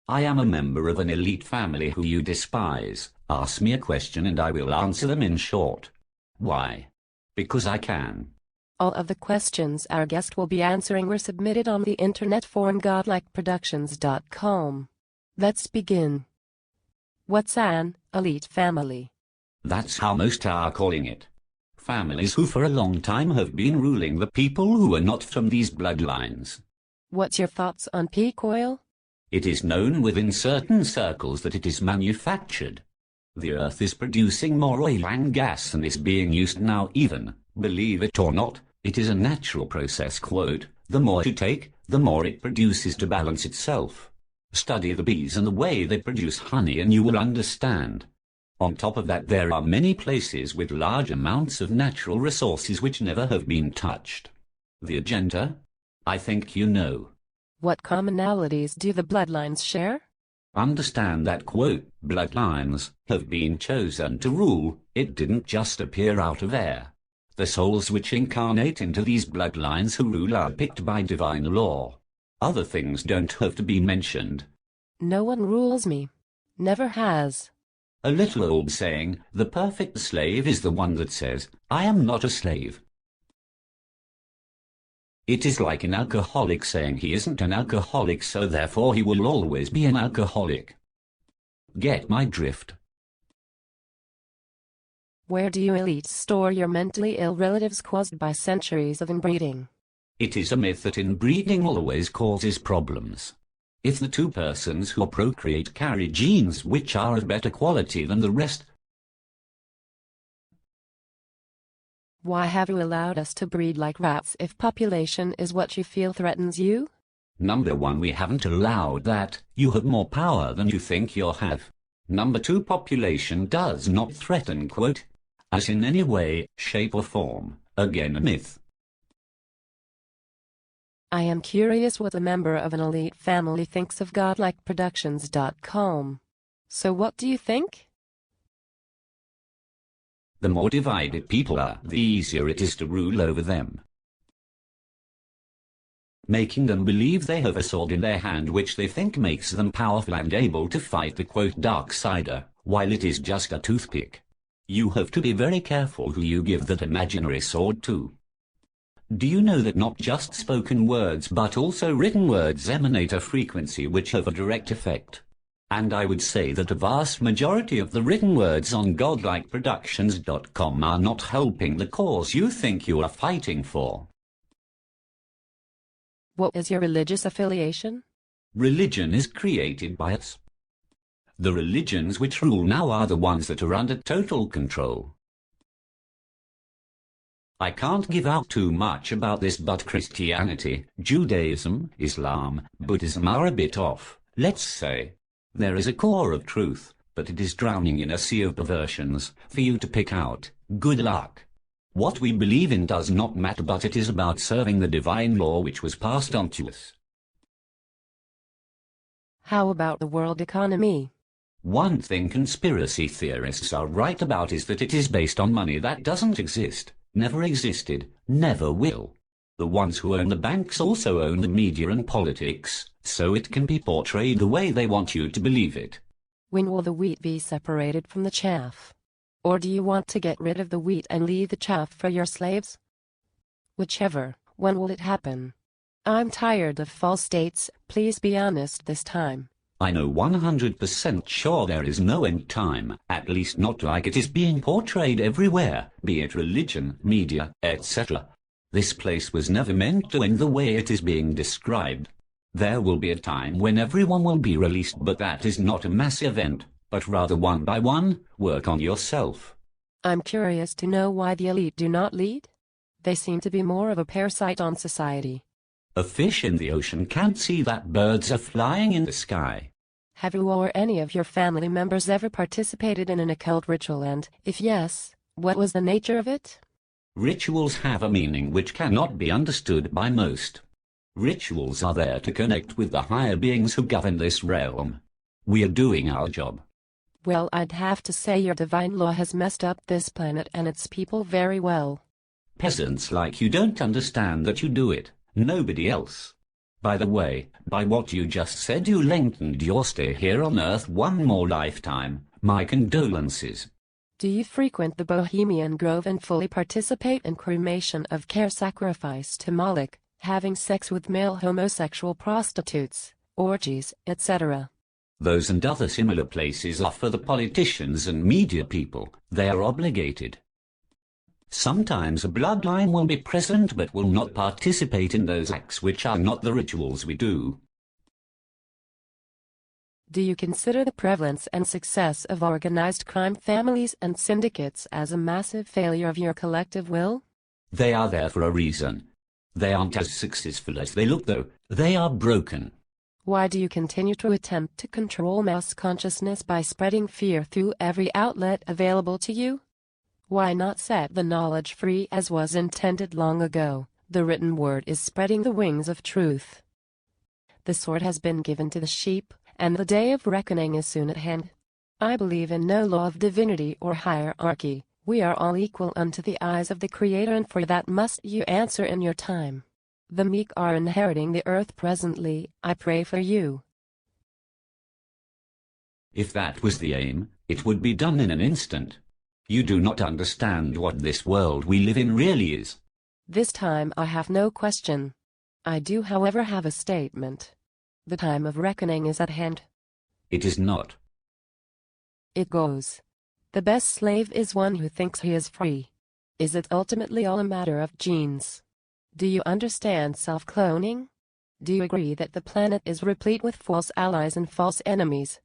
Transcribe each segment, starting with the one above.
I am a member of an elite family who you despise. Ask me a question and I will answer them in short. Why? Because I can. All of the questions our guest will be answering were submitted on the internet forum godlikeproductions.com. Let's begin. What's an elite family? That's how most are calling it. Families who for a long time have been ruling the people who are not from these bloodlines. What's your thoughts on peak oil? It is known within certain circles that it is manufactured. The earth is producing more oil and gas than is being used now even. Believe it or not, it is a natural process. Quote, the more you take, the more it produces to balance itself. Study the bees and the way they produce honey and you will understand. On top of that, there are many places with large amounts of natural resources which never have been touched. The agenda? I think you know. What commonalities do the bloodlines share? Understand that, quote, bloodlines have been chosen to rule. It didn't just appear out of air. The souls which incarnate into these bloodlines who rule are picked by divine law. Other things don't have to be mentioned. No one rules me. Never has. A little old saying, the perfect slave is the one that says, I am not a slave. It is like an alcoholic saying he isn't an alcoholic, so therefore he will always be an alcoholic. Get my drift? Where do you elites store your mentally ill relatives caused by centuries of inbreeding? It is a myth that inbreeding always causes problems. If the two persons who procreate carry genes which are of better quality than the rest, why have you allowed us to breed like rats if population is what you feel threatens you? Number one, we haven't allowed that. You have more power than you think you have. Number two, population does not threaten, quote, us in any way, shape or form. Again a myth. I am curious what a member of an elite family thinks of godlikeproductions.com. So what do you think? The more divided people are, the easier it is to rule over them. Making them believe they have a sword in their hand which they think makes them powerful and able to fight the quote dark sider, while it is just a toothpick. You have to be very careful who you give that imaginary sword to. Do you know that not just spoken words but also written words emanate a frequency which have a direct effect? And I would say that a vast majority of the written words on godlikeproductions.com are not helping the cause you think you are fighting for. What is your religious affiliation? Religion is created by us. The religions which rule now are the ones that are under total control. I can't give out too much about this, but Christianity, Judaism, Islam, Buddhism are a bit off, let's say. There is a core of truth, but it is drowning in a sea of perversions for you to pick out. Good luck. What we believe in does not matter, but it is about serving the divine law which was passed on to us. How about the world economy? One thing conspiracy theorists are right about is that it is based on money that doesn't exist, never existed, never will. The ones who own the banks also own the media and politics, so it can be portrayed the way they want you to believe it. When will the wheat be separated from the chaff? Or do you want to get rid of the wheat and leave the chaff for your slaves? Whichever, when will it happen? I'm tired of false states, please be honest this time. I know 100% sure there is no end time, at least not like it is being portrayed everywhere, be it religion, media, etc. This place was never meant to end the way it is being described. There will be a time when everyone will be released, but that is not a mass event, but rather one by one. Work on yourself. I'm curious to know why the elite do not lead. They seem to be more of a parasite on society. A fish in the ocean can't see that birds are flying in the sky. Have you or any of your family members ever participated in an occult ritual, and, if yes, what was the nature of it? Rituals have a meaning which cannot be understood by most. Rituals are there to connect with the higher beings who govern this realm. We are doing our job. Well, I'd have to say your divine law has messed up this planet and its people very well. Peasants like you don't understand that you do it. Nobody else. By the way, by what you just said, you lengthened your stay here on Earth one more lifetime. My condolences. Do you frequent the Bohemian Grove and fully participate in cremation of care, sacrifice to Moloch, having sex with male homosexual prostitutes, orgies, etc.? Those and other similar places are for the politicians and media people. They are obligated. Sometimes a bloodline will be present but will not participate in those acts which are not the rituals we do. Do you consider the prevalence and success of organized crime families and syndicates as a massive failure of your collective will? They are there for a reason. They aren't as successful as they look, though. They are broken. Why do you continue to attempt to control mass consciousness by spreading fear through every outlet available to you? Why not set the knowledge free as was intended long ago? The written word is spreading the wings of truth. The sword has been given to the sheep, and the day of reckoning is soon at hand. I believe in no law of divinity or hierarchy. We are all equal unto the eyes of the Creator, and for that must you answer in your time. The meek are inheriting the earth presently. I pray for you. If that was the aim, it would be done in an instant. You do not understand what this world we live in really is. This time I have no question. I do, however, have a statement. The time of reckoning is at hand. It is not. It goes. The best slave is one who thinks he is free. Is it ultimately all a matter of genes? Do you understand self-cloning? Do you agree that the planet is replete with false allies and false enemies?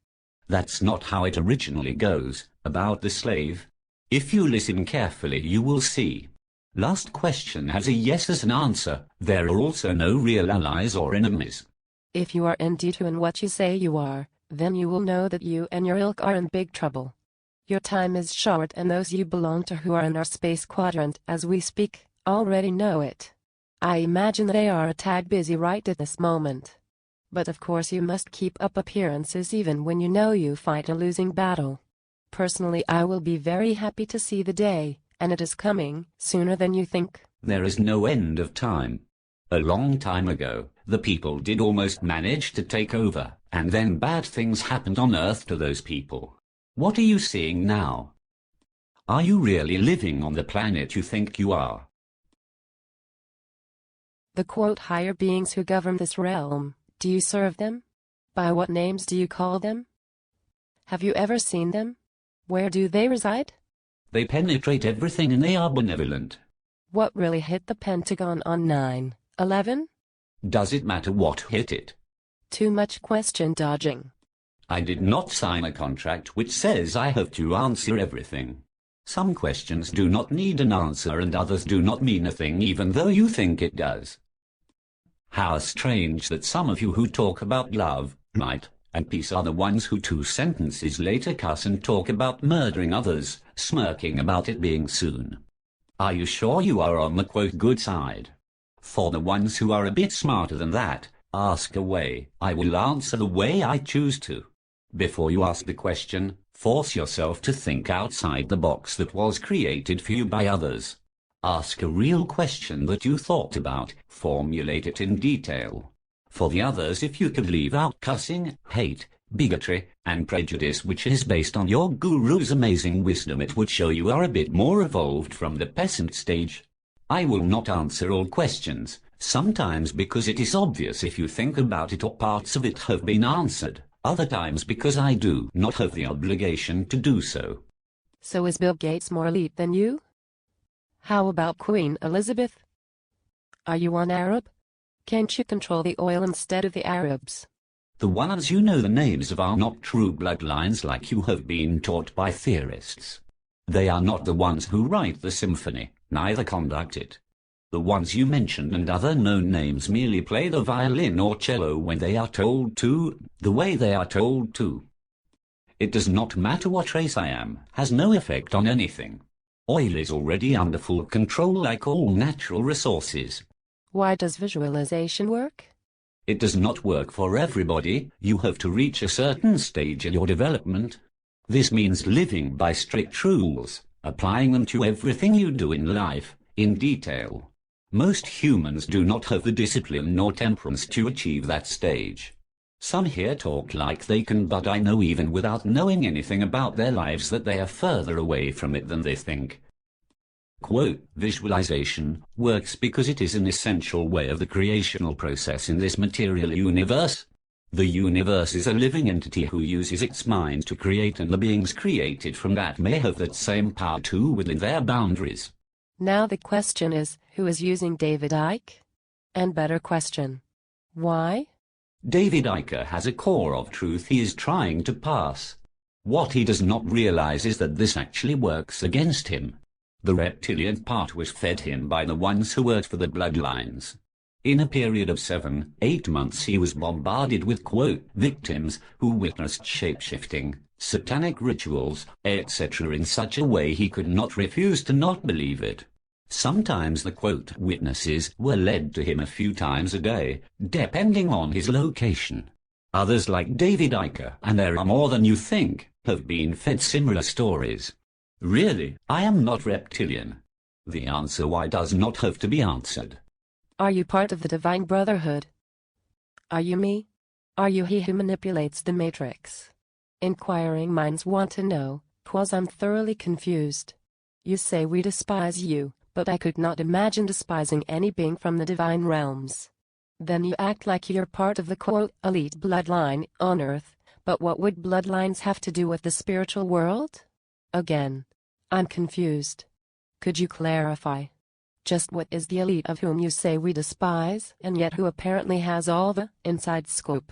That's not how it originally goes, about the slave. If you listen carefully, you will see. Last question has a yes as an answer. There are also no real allies or enemies. If you are indeed who and what you say you are, then you will know that you and your ilk are in big trouble. Your time is short, and those you belong to who are in our space quadrant as we speak already know it. I imagine they are a tad busy right at this moment. But of course you must keep up appearances even when you know you fight a losing battle. Personally, I will be very happy to see the day, and it is coming sooner than you think. There is no end of time. A long time ago, the people did almost manage to take over, and then bad things happened on Earth to those people. What are you seeing now? Are you really living on the planet you think you are? The quote higher beings who govern this realm, do you serve them? By what names do you call them? Have you ever seen them? Where do they reside? They penetrate everything and they are benevolent. What really hit the Pentagon on 9/11? Does it matter what hit it? Too much question dodging. I did not sign a contract which says I have to answer everything. Some questions do not need an answer and others do not mean a thing even though you think it does. How strange that some of you who talk about love, light, and peace are the ones who 2 sentences later cuss and talk about murdering others, smirking about it being soon. Are you sure you are on the quote good side? For the ones who are a bit smarter than that, ask away. I will answer the way I choose to. Before you ask the question, force yourself to think outside the box that was created for you by others. Ask a real question that you thought about, formulate it in detail. For the others, if you could leave out cussing, hate, bigotry, and prejudice which is based on your guru's amazing wisdom, it would show you are a bit more evolved from the peasant stage. I will not answer all questions, sometimes because it is obvious if you think about it or parts of it have been answered, other times because I do not have the obligation to do so. So is Bill Gates more elite than you? How about Queen Elizabeth? Are you one Arab? Can't you control the oil instead of the Arabs? The ones you know the names of are not true bloodlines like you have been taught by theorists. They are not the ones who write the symphony, neither conduct it. The ones you mentioned and other known names merely play the violin or cello when they are told to, the way they are told to. It does not matter what race I am, has no effect on anything. Oil is already under full control like all natural resources. Why does visualization work? It does not work for everybody. You have to reach a certain stage in your development. This means living by strict rules, applying them to everything you do in life, in detail. Most humans do not have the discipline nor temperance to achieve that stage. Some here talk like they can, but I know even without knowing anything about their lives that they are further away from it than they think. Quote, visualization works because it is an essential way of the creational process in this material universe. The universe is a living entity who uses its mind to create, and the beings created from that may have that same power too within their boundaries. Now the question is, who is using David Icke? And better question, why? David Icke has a core of truth he is trying to pass. What he does not realize is that this actually works against him. The reptilian part was fed him by the ones who worked for the bloodlines. In a period of 7-8 months he was bombarded with, quote, victims who witnessed shape-shifting, satanic rituals, etc. in such a way he could not refuse to not believe it. Sometimes the, quote, witnesses were led to him a few times a day, depending on his location. Others, like David Icke, and there are more than you think, have been fed similar stories. Really, I am not reptilian. The answer why does not have to be answered. Are you part of the Divine Brotherhood? Are you me? Are you he who manipulates the Matrix? Inquiring minds want to know, 'cause I'm thoroughly confused. You say we despise you, but I could not imagine despising any being from the divine realms. Then you act like you're part of the, quote, elite bloodline on Earth, but what would bloodlines have to do with the spiritual world? Again, I'm confused. Could you clarify? Just what is the elite of whom you say we despise, and yet who apparently has all the inside scoop?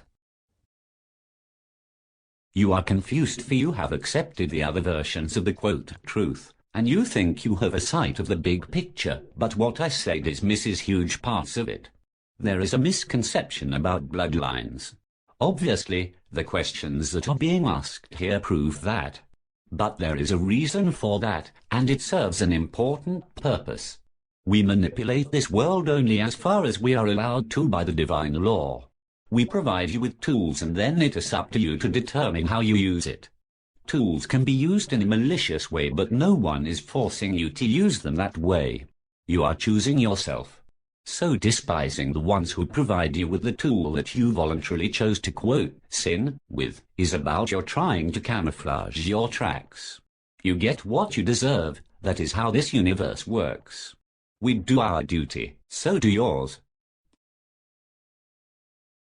You are confused, for you have accepted the other versions of the, quote, truth, and you think you have a sight of the big picture, but what I say dismisses huge parts of it. There is a misconception about bloodlines. Obviously, the questions that are being asked here prove that. But there is a reason for that, and it serves an important purpose. We manipulate this world only as far as we are allowed to by the divine law. We provide you with tools, and then it is up to you to determine how you use it. Tools can be used in a malicious way, but no one is forcing you to use them that way. You are choosing yourself. So despising the ones who provide you with the tool that you voluntarily chose to, quote, sin with, is about your trying to camouflage your tracks. You get what you deserve. That is how this universe works. We do our duty, so do yours.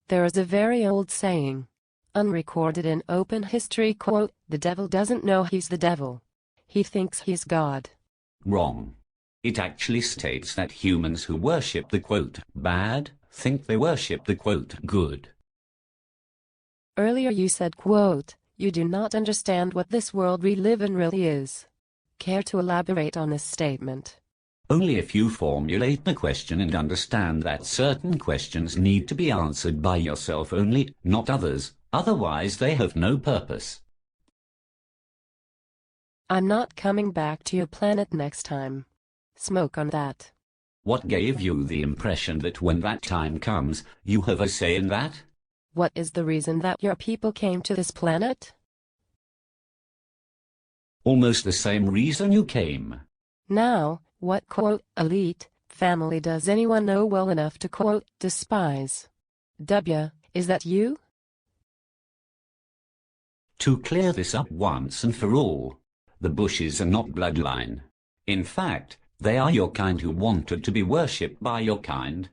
There is a very old saying, unrecorded in open history, quote, the devil doesn't know he's the devil. He thinks he's God. Wrong. It actually states that humans who worship the, quote, bad, think they worship the, quote, good. Earlier you said, quote, you do not understand what this world we live in really is. Care to elaborate on this statement? Only if you formulate the question and understand that certain questions need to be answered by yourself only, not others, otherwise they have no purpose. I'm not coming back to your planet next time. Smoke on that. What gave you the impression that when that time comes, you have a say in that? What is the reason that your people came to this planet? Almost the same reason you came. Now, what, quote, elite family does anyone know well enough to, quote, despise? Is that you? To clear this up once and for all, the Bushes are not bloodline. In fact, they are your kind who wanted to be worshipped by your kind.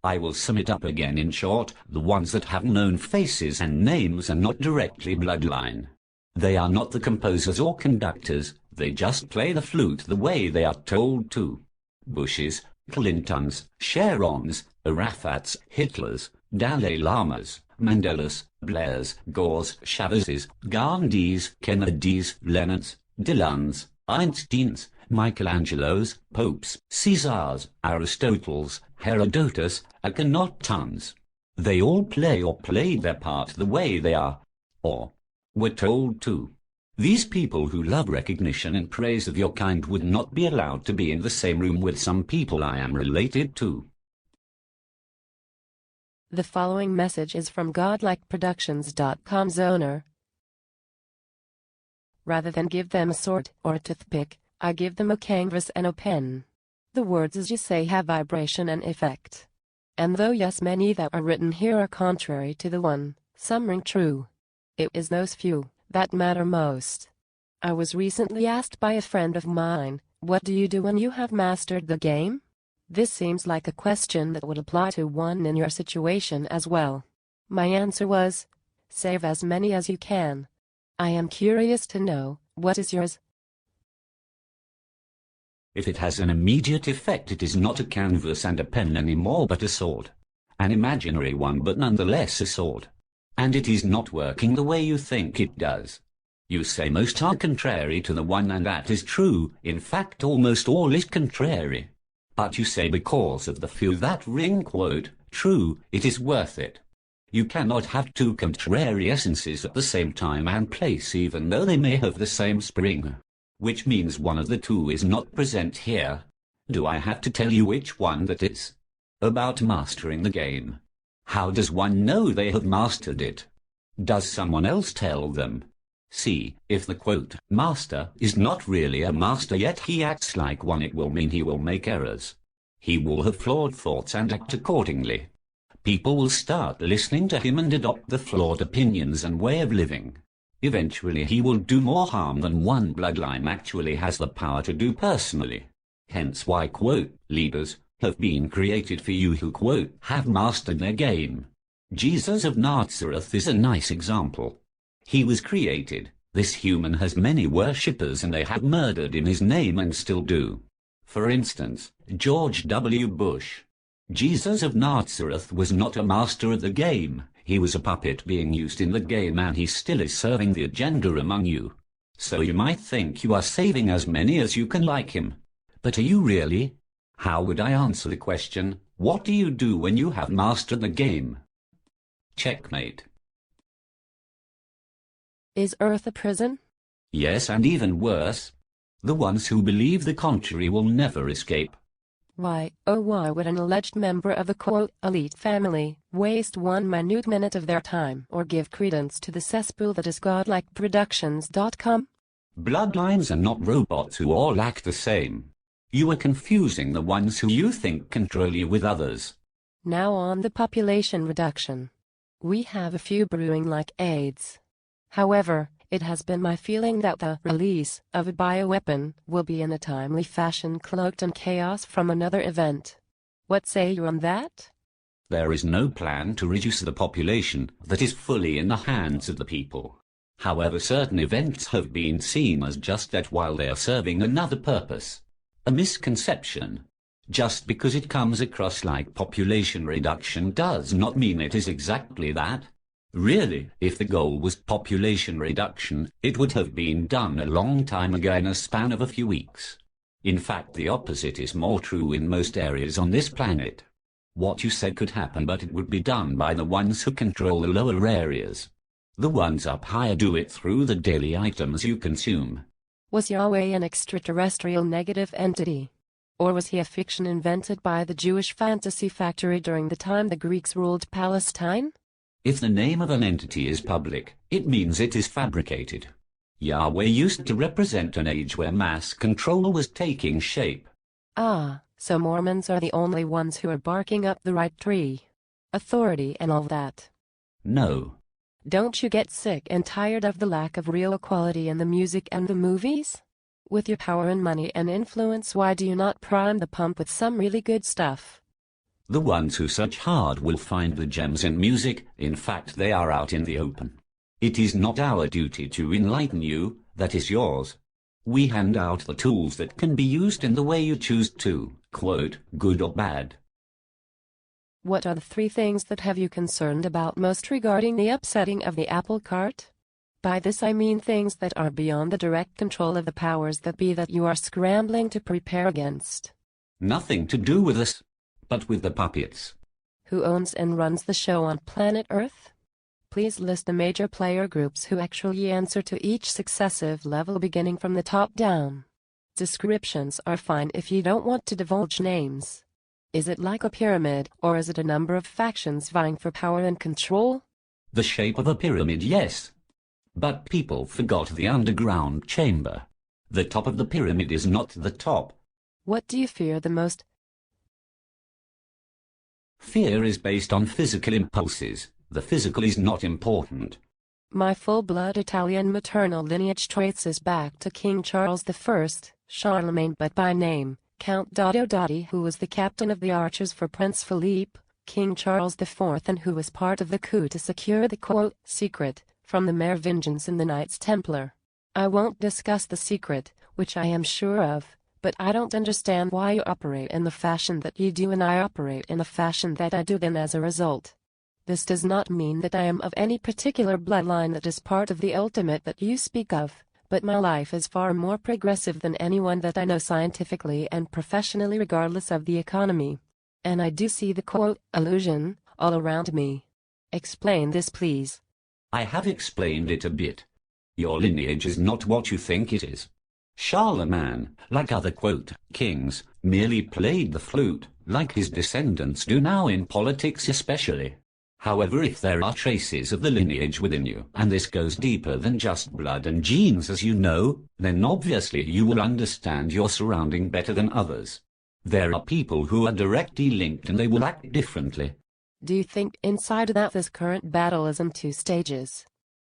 I will sum it up again in short, the ones that have known faces and names are not directly bloodline. They are not the composers or conductors, they just play the flute the way they are told to. Bushes, Clintons, Sharons, Arafats, Hitlers, Dalai Lamas, Mandelas, Blairs, Gores, Chavezes, Gandhis, Kennedys, Lennons, Dylans, Einsteins, Michelangelos, Popes, Caesars, Aristotles, Herodotus, Akhenatons. They all play or played their part the way they are, or were told to. These people who love recognition and praise of your kind would not be allowed to be in the same room with some people I am related to. The following message is from godlikeproductions.com's owner. Rather than give them a sword or a toothpick, I give them a canvas and a pen. The words as you say have vibration and effect. And though yes, many that are written here are contrary to the one, some ring true. It is those few that matter most. I was recently asked by a friend of mine, what do you do when you have mastered the game? This seems like a question that would apply to one in your situation as well. My answer was, save as many as you can. I am curious to know, what is yours? If it has an immediate effect, it is not a canvas and a pen anymore but a sword. An imaginary one but nonetheless a sword. And it is not working the way you think it does. You say most are contrary to the one, and that is true. In fact, almost all is contrary. But you say because of the few that ring, quote, true, it is worth it. You cannot have two contrary essences at the same time and place, even though they may have the same spring. Which means one of the two is not present here. Do I have to tell you which one that is? About mastering the game. How does one know they have mastered it? Does someone else tell them? See, if the quote, master, is not really a master yet he acts like one, it will mean he will make errors. He will have flawed thoughts and act accordingly. People will start listening to him and adopt the flawed opinions and way of living. Eventually he will do more harm than one bloodline actually has the power to do personally. Hence why, quote, leaders have been created for you who, quote, have mastered their game. Jesus of Nazareth is a nice example. He was created. This human has many worshippers and they have murdered in his name and still do. For instance, George W. Bush. Jesus of Nazareth was not a master of the game. He was a puppet being used in the game, and he still is serving the agenda among you. So you might think you are saving as many as you can like him. But are you really? How would I answer the question, what do you do when you have mastered the game? Checkmate. Is Earth a prison? Yes, and even worse. The ones who believe the contrary will never escape. Why, oh why would an alleged member of a quote, elite family waste one minute minute of their time or give credence to the cesspool that is godlikeproductions.com? Bloodlines are not robots who all act the same. You are confusing the ones who you think control you with others. Now on the population reduction. We have a few brewing like AIDS. However, it has been my feeling that the release of a bioweapon will be in a timely fashion cloaked in chaos from another event. What say you on that? There is no plan to reduce the population that is fully in the hands of the people. However, certain events have been seen as just that while they are serving another purpose. A misconception. Just because it comes across like population reduction does not mean it is exactly that. Really, if the goal was population reduction, it would have been done a long time ago in a span of a few weeks. In fact, the opposite is more true in most areas on this planet. What you said could happen, but it would be done by the ones who control the lower areas. The ones up higher do it through the daily items you consume. Was Yahweh an extraterrestrial negative entity? Or was he a fiction invented by the Jewish fantasy factory during the time the Greeks ruled Palestine? If the name of an entity is public, it means it is fabricated. Yahweh used to represent an age where mass control was taking shape. Ah, so Mormons are the only ones who are barking up the right tree. Authority and all that. No. Don't you get sick and tired of the lack of real equality in the music and the movies? With your power and money and influence, why do you not prime the pump with some really good stuff? The ones who search hard will find the gems in music. In fact, they are out in the open. It is not our duty to enlighten you, that is yours. We hand out the tools that can be used in the way you choose to, quote, good or bad. What are the 3 things that have you concerned about most regarding the upsetting of the apple cart? By this I mean things that are beyond the direct control of the powers that be that you are scrambling to prepare against. Nothing to do with us, but with the puppets. Who owns and runs the show on planet Earth? Please list the major player groups who actually answer to each successive level beginning from the top down. Descriptions are fine if you don't want to divulge names. Is it like a pyramid, or is it a number of factions vying for power and control? The shape of a pyramid, yes. But people forgot the underground chamber. The top of the pyramid is not the top. What do you fear the most? Fear is based on physical impulses. The physical is not important. My full-blood Italian maternal lineage traces back to King Charles I, Charlemagne but by name, Count Dotti, who was the captain of the archers for Prince Philippe, King Charles IV, and who was part of the coup to secure the quote, secret, from the Merovingians and the Knights Templar. I won't discuss the secret, which I am sure of, but I don't understand why you operate in the fashion that you do and I operate in the fashion that I do, then as a result. This does not mean that I am of any particular bloodline that is part of the ultimate that you speak of, but my life is far more progressive than anyone that I know scientifically and professionally regardless of the economy. And I do see the quote, illusion, all around me. Explain this please. I have explained it a bit. Your lineage is not what you think it is. Charlemagne, like other quote, kings, merely played the flute, like his descendants do now in politics especially. However, if there are traces of the lineage within you, and this goes deeper than just blood and genes as you know, then obviously you will understand your surrounding better than others. There are people who are directly linked and they will act differently. Do you think inside that this current battle is in 2 stages?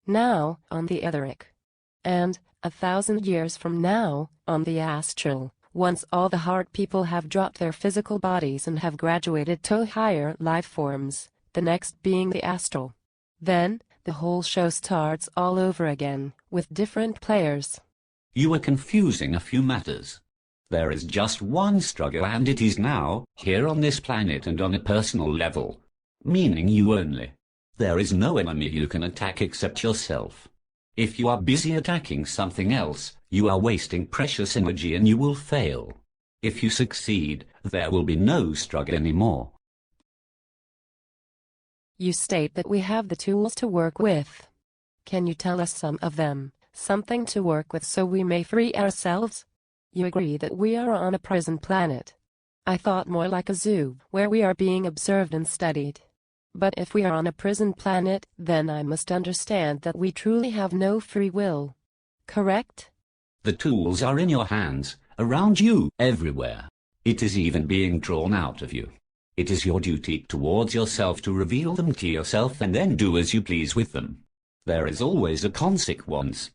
Now, on the etheric. And, 1,000 years from now, on the astral, once all the heart people have dropped their physical bodies and have graduated to higher life forms, the next being the astral. Then, the whole show starts all over again, with different players. You are confusing a few matters. There is just one struggle and it is now, here on this planet and on a personal level. Meaning you only. There is no enemy you can attack except yourself. If you are busy attacking something else, you are wasting precious energy and you will fail. If you succeed, there will be no struggle anymore. You state that we have the tools to work with. Can you tell us some of them, something to work with so we may free ourselves? You agree that we are on a prison planet. I thought more like a zoo, where we are being observed and studied. But if we are on a prison planet, then I must understand that we truly have no free will. Correct? The tools are in your hands, around you, everywhere. It is even being drawn out of you. It is your duty towards yourself to reveal them to yourself and then do as you please with them. There is always a consequence.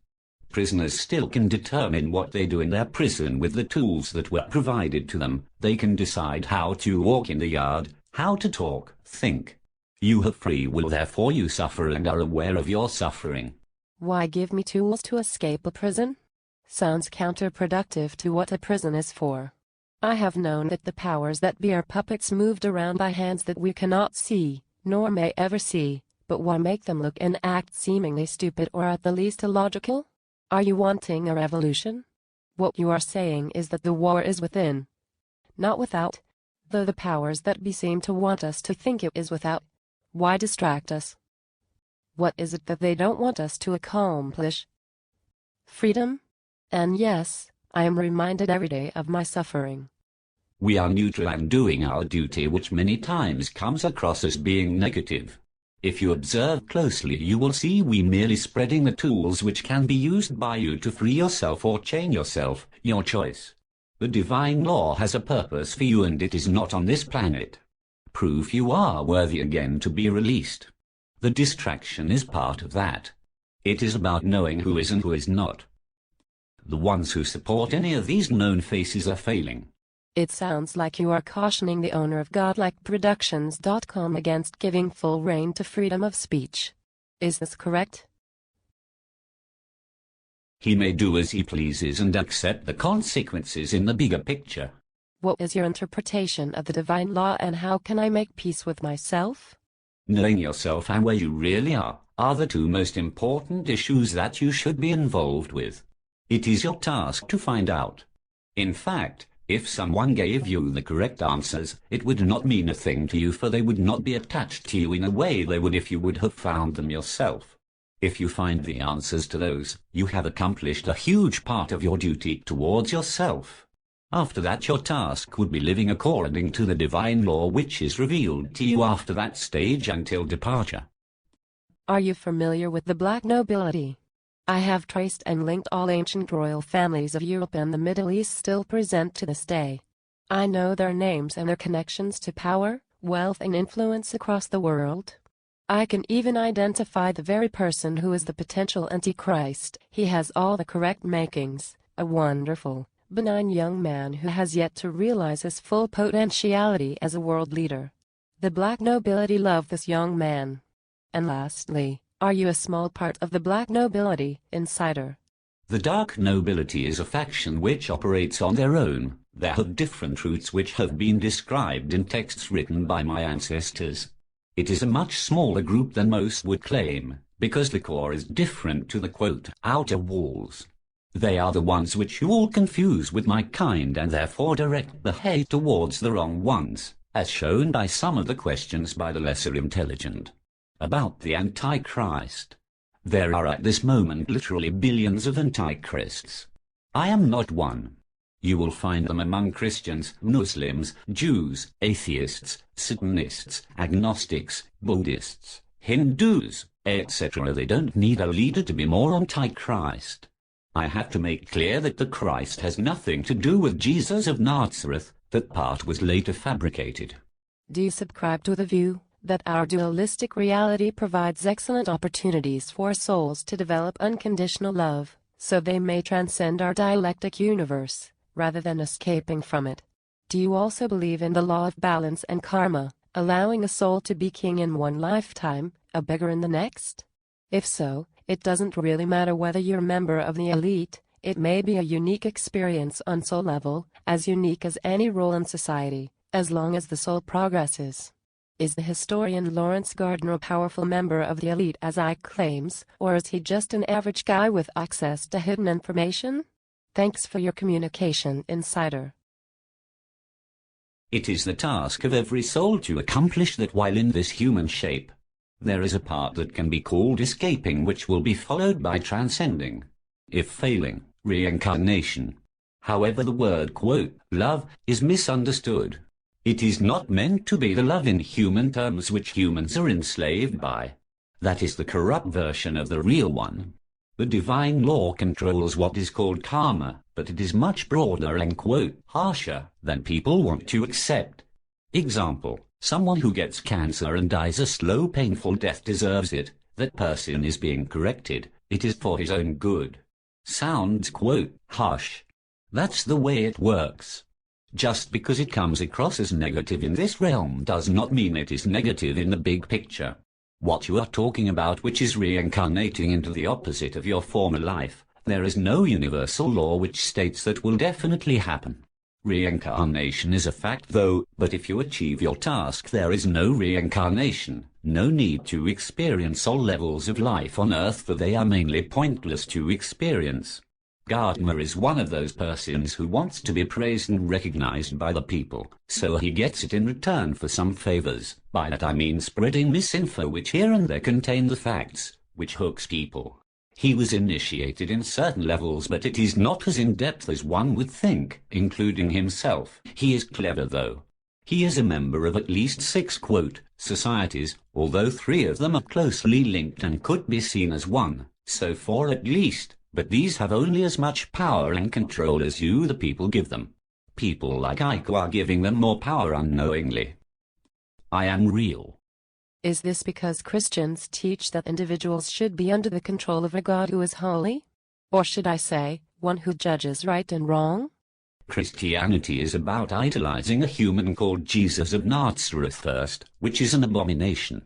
Prisoners still can determine what they do in their prison with the tools that were provided to them. They can decide how to walk in the yard, how to talk, think. You have free will, therefore you suffer and are aware of your suffering. Why give me tools to escape a prison? Sounds counterproductive to what a prison is for. I have known that the powers that be are puppets moved around by hands that we cannot see, nor may ever see, but why make them look and act seemingly stupid or at the least illogical? Are you wanting a revolution? What you are saying is that the war is within, not without, though the powers that be seem to want us to think it is without. Why distract us? What is it that they don't want us to accomplish? Freedom? And yes, I am reminded every day of my suffering. We are neutral and doing our duty, which many times comes across as being negative. If you observe closely, you will see we merely spreading the tools which can be used by you to free yourself or chain yourself, your choice. The divine law has a purpose for you and it is not on this planet. Prove you are worthy again to be released. The distraction is part of that. It is about knowing who is and who is not. The ones who support any of these known faces are failing. It sounds like you are cautioning the owner of godlikeproductions.com against giving full rein to freedom of speech. Is this correct? He may do as he pleases and accept the consequences in the bigger picture. What is your interpretation of the divine law and how can I make peace with myself? Knowing yourself and where you really are the 2 most important issues that you should be involved with. It is your task to find out. In fact, if someone gave you the correct answers, it would not mean a thing to you, for they would not be attached to you in a way they would if you would have found them yourself. If you find the answers to those, you have accomplished a huge part of your duty towards yourself. After that, your task would be living according to the divine law which is revealed to you after that stage until departure. Are you familiar with the black nobility? I have traced and linked all ancient royal families of Europe and the Middle East still present to this day. I know their names and their connections to power, wealth and influence across the world. I can even identify the very person who is the potential Antichrist. He has all the correct makings, a wonderful, benign young man who has yet to realize his full potentiality as a world leader. The black nobility love this young man. And lastly, are you a small part of the black nobility, insider? The dark nobility is a faction which operates on their own. They have different roots which have been described in texts written by my ancestors. It is a much smaller group than most would claim, because the core is different to the quote, outer walls. They are the ones which you all confuse with my kind and therefore direct the hate towards the wrong ones, as shown by some of the questions by the lesser intelligent. About the Antichrist. There are at this moment literally billions of Antichrists. I am not one. You will find them among Christians, Muslims, Jews, atheists, Satanists, agnostics, Buddhists, Hindus, etc. They don't need a leader to be more Antichrist. I have to make clear that the Christ has nothing to do with Jesus of Nazareth. That part was later fabricated. Do you subscribe to the view that our dualistic reality provides excellent opportunities for souls to develop unconditional love, so they may transcend our dialectic universe, rather than escaping from it? Do you also believe in the law of balance and karma, allowing a soul to be king in one lifetime, a beggar in the next? If so, it doesn't really matter whether you're a member of the elite. It may be a unique experience on soul level, as unique as any role in society, as long as the soul progresses. Is the historian Lawrence Gardner a powerful member of the elite as I claims, or is he just an average guy with access to hidden information? Thanks for your communication, insider. It is the task of every soul to accomplish that while in this human shape. There is a part that can be called escaping, which will be followed by transcending. If failing, reincarnation. However, the word, quote, love, is misunderstood. It is not meant to be the love in human terms which humans are enslaved by. That is the corrupt version of the real one. The divine law controls what is called karma, but it is much broader and, quote, harsher than people want to accept. Example, someone who gets cancer and dies a slow, painful death deserves it. That person is being corrected. It is for his own good. Sounds, quote, harsh. That's the way it works. Just because it comes across as negative in this realm does not mean it is negative in the big picture. What you are talking about, which is reincarnating into the opposite of your former life, there is no universal law which states that will definitely happen. Reincarnation is a fact though, but if you achieve your task there is no reincarnation, no need to experience all levels of life on earth, for they are mainly pointless to experience. Gardner is one of those persons who wants to be praised and recognized by the people, so he gets it in return for some favors. By that I mean spreading misinfo which here and there contain the facts, which hooks people. He was initiated in certain levels, but it is not as in-depth as one would think, including himself. He is clever though. He is a member of at least 6, quote, societies, although 3 of them are closely linked and could be seen as one, so 4 at least. But these have only as much power and control as you the people give them. People like Ike are giving them more power unknowingly. I am real. Is this because Christians teach that individuals should be under the control of a God who is holy? Or should I say, one who judges right and wrong? Christianity is about idolizing a human called Jesus of Nazareth first, which is an abomination.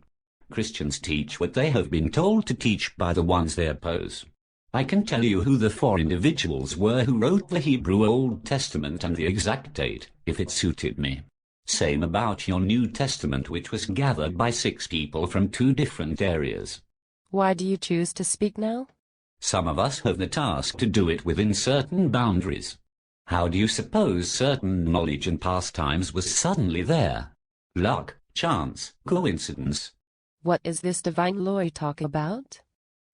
Christians teach what they have been told to teach by the ones they oppose. I can tell you who the 4 individuals were who wrote the Hebrew Old Testament and the exact date, if it suited me. Same about your New Testament, which was gathered by 6 people from 2 different areas. Why do you choose to speak now? Some of us have the task to do it within certain boundaries. How do you suppose certain knowledge and pastimes was suddenly there? Luck, chance, coincidence. What is this divine law you talk about?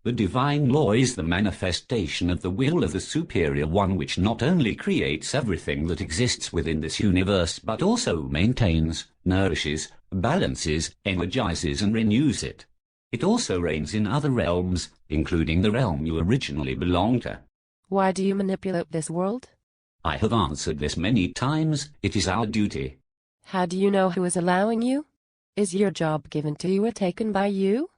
The divine law is the manifestation of the will of the superior one, which not only creates everything that exists within this universe but also maintains, nourishes, balances, energizes and renews it. It also reigns in other realms, including the realm you originally belonged to. Why do you manipulate this world? I have answered this many times. It is our duty. How do you know who is allowing you? Is your job given to you or taken by you?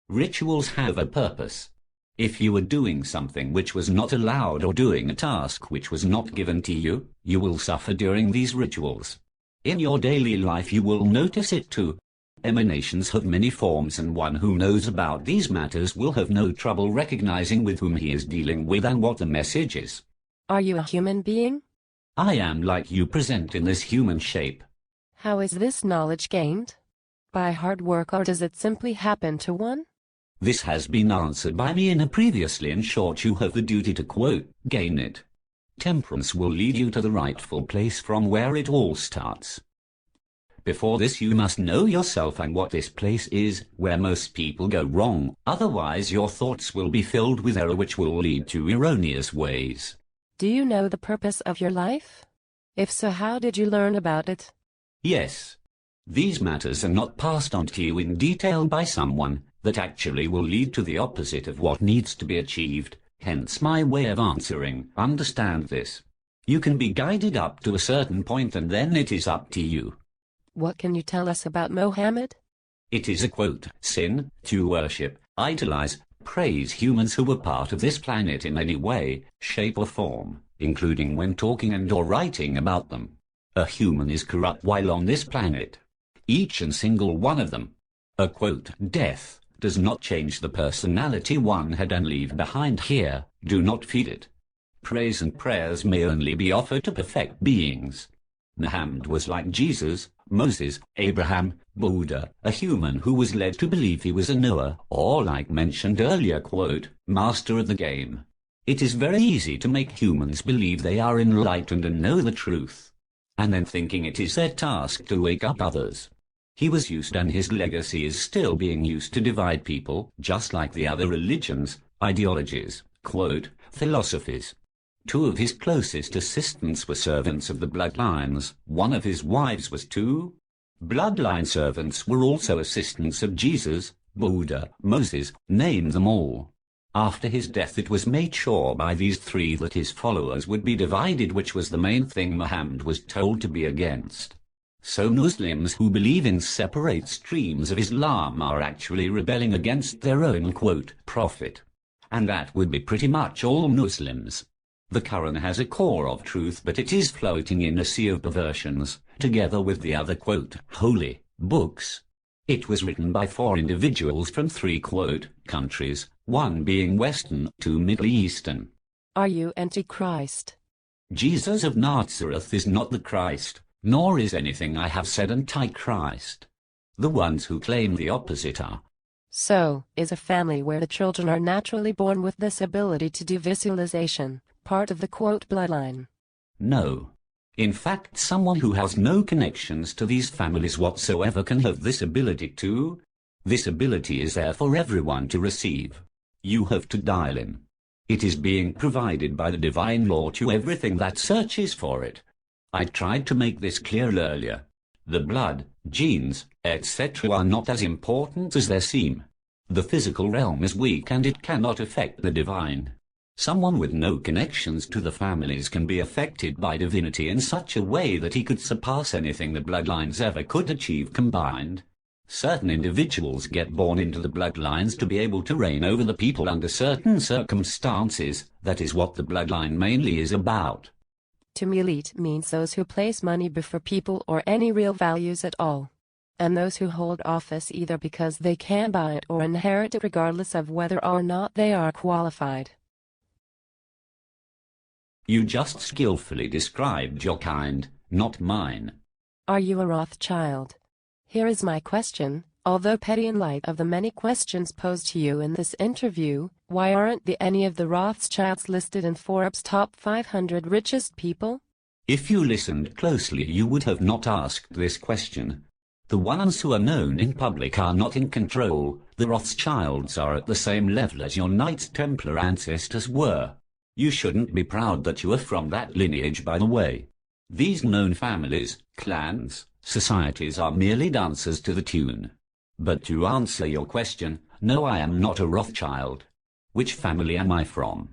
Rituals have a purpose. If you were doing something which was not allowed or doing a task which was not given to you, you will suffer during these rituals. In your daily life you will notice it too. Emanations have many forms, and one who knows about these matters will have no trouble recognizing with whom he is dealing with and what the message is. Are you a human being? I am like you, present in this human shape. How is this knowledge gained? By hard work, or does it simply happen to one? This has been answered by me in a previously. In short, you have the duty to, quote, gain it. Temperance will lead you to the rightful place from where it all starts. Before this you must know yourself and what this place is, where most people go wrong, otherwise your thoughts will be filled with error which will lead to erroneous ways. Do you know the purpose of your life? If so, how did you learn about it? Yes. These matters are not passed on to you in detail by someone that actually will lead to the opposite of what needs to be achieved, hence my way of answering. Understand this. You can be guided up to a certain point and then it is up to you. What can you tell us about Mohammed? It is a, quote, sin to worship, idolize, praise humans who were part of this planet in any way, shape or form, including when talking and or writing about them. A human is corrupt while on this planet. Each and single one of them. A, quote, death does not change the personality one had and leave behind here. Do not feed it. Praise and prayers may only be offered to perfect beings. Muhammad was like Jesus, Moses, Abraham, Buddha, a human who was led to believe he was a Noah, or like mentioned earlier, quote, master of the game. It is very easy to make humans believe they are enlightened and know the truth, and then thinking it is their task to wake up others. He was used and his legacy is still being used to divide people, just like the other religions, ideologies, quote, philosophies. Two of his closest assistants were servants of the bloodlines. One of his wives was two. Bloodline servants were also assistants of Jesus, Buddha, Moses, name them all. After his death it was made sure by these three that his followers would be divided, which was the main thing Muhammad was told to be against. So Muslims who believe in separate streams of Islam are actually rebelling against their own, quote, prophet. And that would be pretty much all Muslims. The Quran has a core of truth, but it is floating in a sea of perversions, together with the other, quote, holy books. It was written by 4 individuals from 3, quote, countries, one being Western, 2 Middle Eastern. Are you Antichrist? Jesus of Nazareth is not the Christ, nor is anything I have said Antichrist. The ones who claim the opposite are. So, is a family where the children are naturally born with this ability to do visualization part of the, quote, bloodline? No. In fact, someone who has no connections to these families whatsoever can have this ability too. This ability is there for everyone to receive. You have to dial in. It is being provided by the divine law to everything that searches for it. I tried to make this clear earlier. The blood, genes, etc. are not as important as they seem. The physical realm is weak and it cannot affect the divine. Someone with no connections to the families can be affected by divinity in such a way that he could surpass anything the bloodlines ever could achieve combined. Certain individuals get born into the bloodlines to be able to reign over the people under certain circumstances. That is what the bloodline mainly is about. To me, elite means those who place money before people or any real values at all. And those who hold office either because they can buy it or inherit it regardless of whether or not they are qualified. You just skillfully described your kind, not mine. Are you a Rothschild? Here is my question. Although petty in light of the many questions posed to you in this interview, why aren't any of the Rothschilds listed in Forbes' top 500 richest people? If you listened closely, you would have not asked this question. The ones who are known in public are not in control. The Rothschilds are at the same level as your Knights Templar ancestors were. You shouldn't be proud that you are from that lineage, by the way. These known families, clans, societies are merely dancers to the tune. But to answer your question, no, I am not a Rothschild. Which family am I from?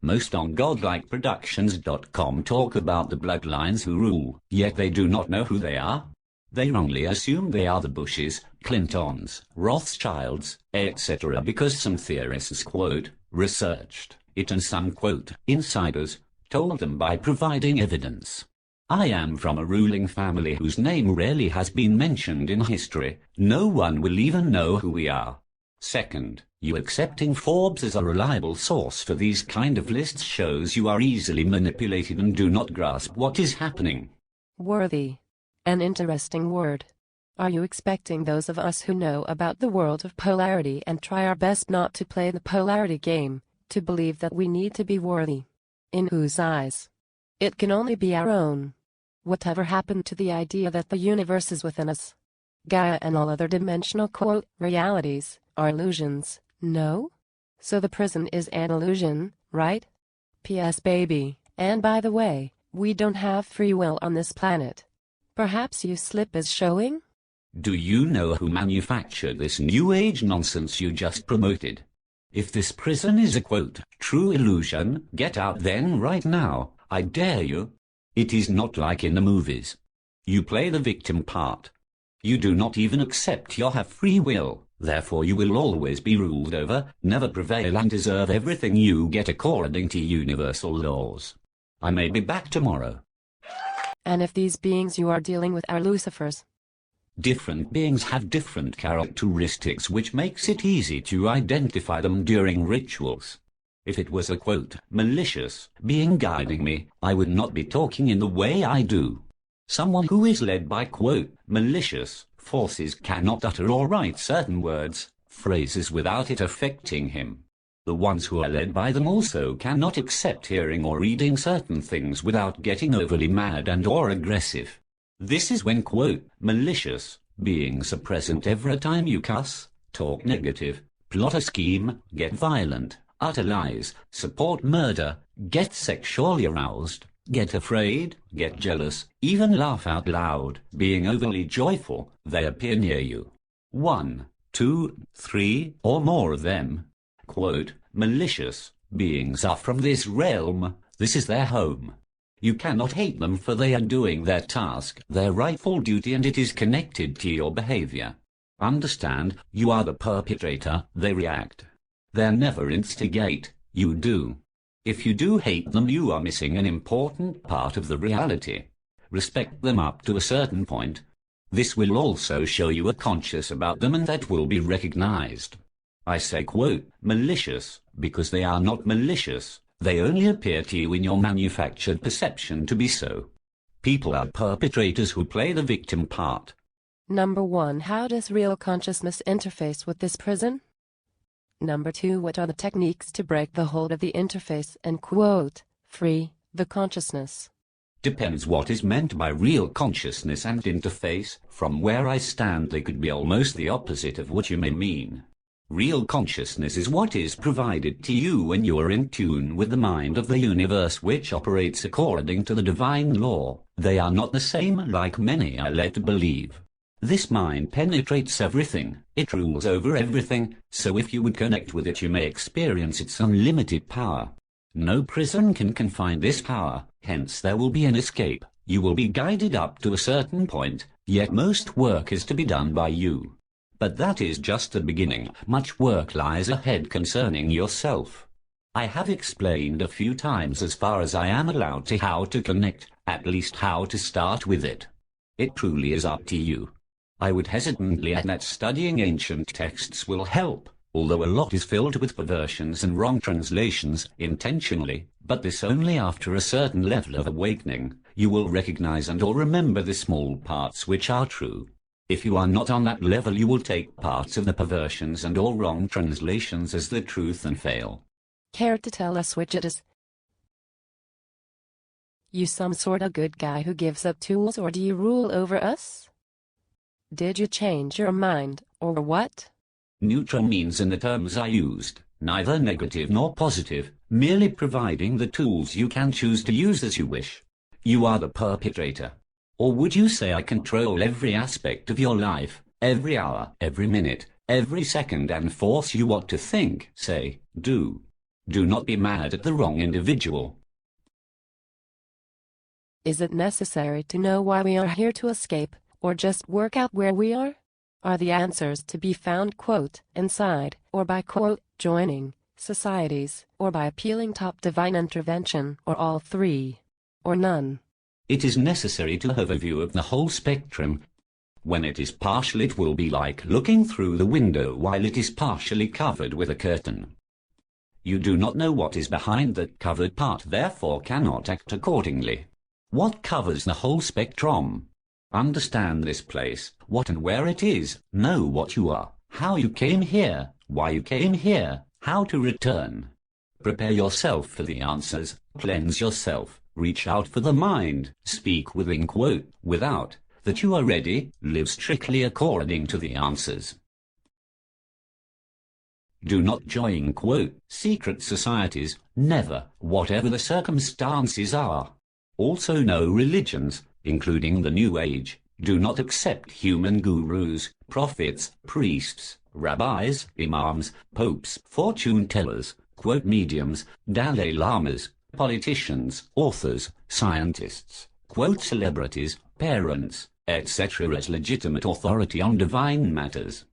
Most on godlikeproductions.com talk about the bloodlines who rule, yet they do not know who they are. They wrongly assume they are the Bushes, Clintons, Rothschilds, etc. because some theorists, quote, researched it and some, quote, insiders, told them by providing evidence. I am from a ruling family whose name rarely has been mentioned in history. No one will even know who we are. Second, you accepting Forbes as a reliable source for these kind of lists shows you are easily manipulated and do not grasp what is happening. Worthy. An interesting word. Are you expecting those of us who know about the world of polarity and try our best not to play the polarity game, to believe that we need to be worthy? In whose eyes? It can only be our own. Whatever happened to the idea that the universe is within us? Gaia and all other dimensional, quote, realities are illusions, no? So the prison is an illusion, right? P.S. baby, and by the way, we don't have free will on this planet. Perhaps you slip is showing? Do you know who manufactured this new age nonsense you just promoted? If this prison is a, quote, true illusion, get out then right now, I dare you. It is not like in the movies. You play the victim part. You do not even accept you have free will, therefore you will always be ruled over, never prevail and deserve everything you get according to universal laws. I may be back tomorrow. And if these beings you are dealing with are Lucifers? Different beings have different characteristics which makes it easy to identify them during rituals. If it was a, quote, malicious being guiding me, I would not be talking in the way I do. Someone who is led by, quote, malicious forces cannot utter or write certain words, phrases without it affecting him. The ones who are led by them also cannot accept hearing or reading certain things without getting overly mad and or aggressive. This is when, quote, malicious beings are present every time you cuss, talk negative, plot a scheme, get violent, utter lies, support murder, get sexually aroused, get afraid, get jealous, even laugh out loud, being overly joyful. They appear near you. 1, 2, 3, or more of them. Quote, malicious beings are from this realm. This is their home. You cannot hate them, for they are doing their task, their rightful duty, and it is connected to your behavior. Understand, you are the perpetrator, they react. They never instigate, you do. If you do hate them, you are missing an important part of the reality. Respect them up to a certain point. This will also show you are conscious about them, and that will be recognized. I say, quote, malicious, because they are not malicious. They only appear to you in your manufactured perception to be so. People are perpetrators who play the victim part. Number 1. How does real consciousness interface with this prison? Number 2. What are the techniques to break the hold of the interface and, quote, free the consciousness? Depends what is meant by real consciousness and interface. From where I stand, they could be almost the opposite of what you may mean. Real consciousness is what is provided to you when you are in tune with the mind of the universe, which operates according to the divine law. They are not the same like many are led to believe. This mind penetrates everything, it rules over everything, so if you would connect with it you may experience its unlimited power. No prison can confine this power, hence there will be an escape. You will be guided up to a certain point, yet most work is to be done by you. But that is just the beginning. Much work lies ahead concerning yourself. I have explained a few times as far as I am allowed to how to connect, at least how to start with it. It truly is up to you. I would hesitantly add that studying ancient texts will help, although a lot is filled with perversions and wrong translations intentionally, but this only after a certain level of awakening. You will recognize and or remember the small parts which are true. If you are not on that level, you will take parts of the perversions and all wrong translations as the truth and fail. Care to tell us which it is? You some sort of good guy who gives up tools, or do you rule over us? Did you change your mind, or what? Neutral means in the terms I used, neither negative nor positive, merely providing the tools you can choose to use as you wish. You are the perpetrator. Or would you say I control every aspect of your life, every hour, every minute, every second, and force you what to think, say, do. Do not be mad at the wrong individual. Is it necessary to know why we are here to escape, or just work out where we are? Are the answers to be found, quote, inside, or by, quote, joining societies, or by appealing to divine intervention, or all three, or none? It is necessary to have a view of the whole spectrum. When it is partial, it will be like looking through the window while it is partially covered with a curtain. You do not know what is behind that covered part, therefore cannot act accordingly. What covers the whole spectrum? Understand this place, what and where it is, know what you are, how you came here, why you came here, how to return. Prepare yourself for the answers, cleanse yourself, reach out for the mind, speak within, quote, without, that you are ready, live strictly according to the answers. Do not join, quote, secret societies, never, whatever the circumstances are. Also no religions, including the New Age. Do not accept human gurus, prophets, priests, rabbis, imams, popes, fortune tellers, quote, mediums, Dalai Lamas, politicians, authors, scientists, quote, celebrities, parents, etc. as legitimate authority on divine matters.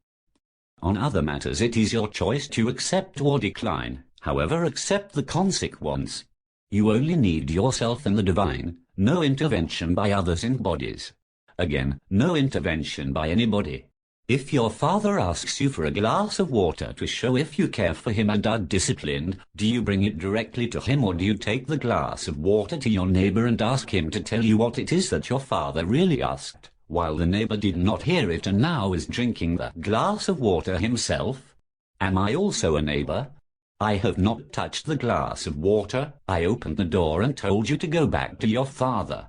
On other matters it is your choice to accept or decline, however accept the consequence. You only need yourself and the divine, no intervention by others in bodies. Again, no intervention by anybody. If your father asks you for a glass of water to show if you care for him and are disciplined, do you bring it directly to him, or do you take the glass of water to your neighbor and ask him to tell you what it is that your father really asked, while the neighbor did not hear it and now is drinking that glass of water himself? Am I also a neighbor? I have not touched the glass of water. I opened the door and told you to go back to your father.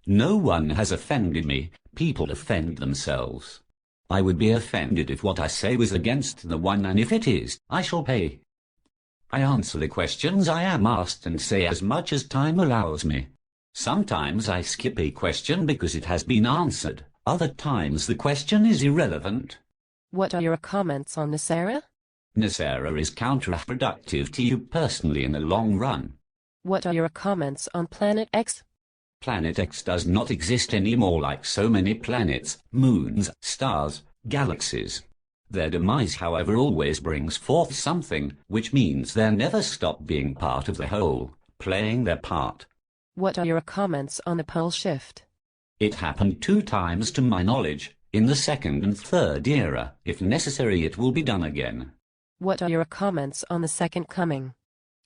No one has offended me. People offend themselves. I would be offended if what I say was against the one, and if it is, I shall pay. I answer the questions I am asked and say as much as time allows me. Sometimes I skip a question because it has been answered. Other times the question is irrelevant. What are your comments on this era? This era is counterproductive to you personally in the long run. What are your comments on Planet X? Planet X does not exist anymore, like so many planets, moons, stars, galaxies. Their demise, however, always brings forth something, which means they never stop being part of the whole, playing their part. What are your comments on the pole shift? It happened 2 times to my knowledge, in the second and third era. If necessary, it will be done again. What are your comments on the second coming?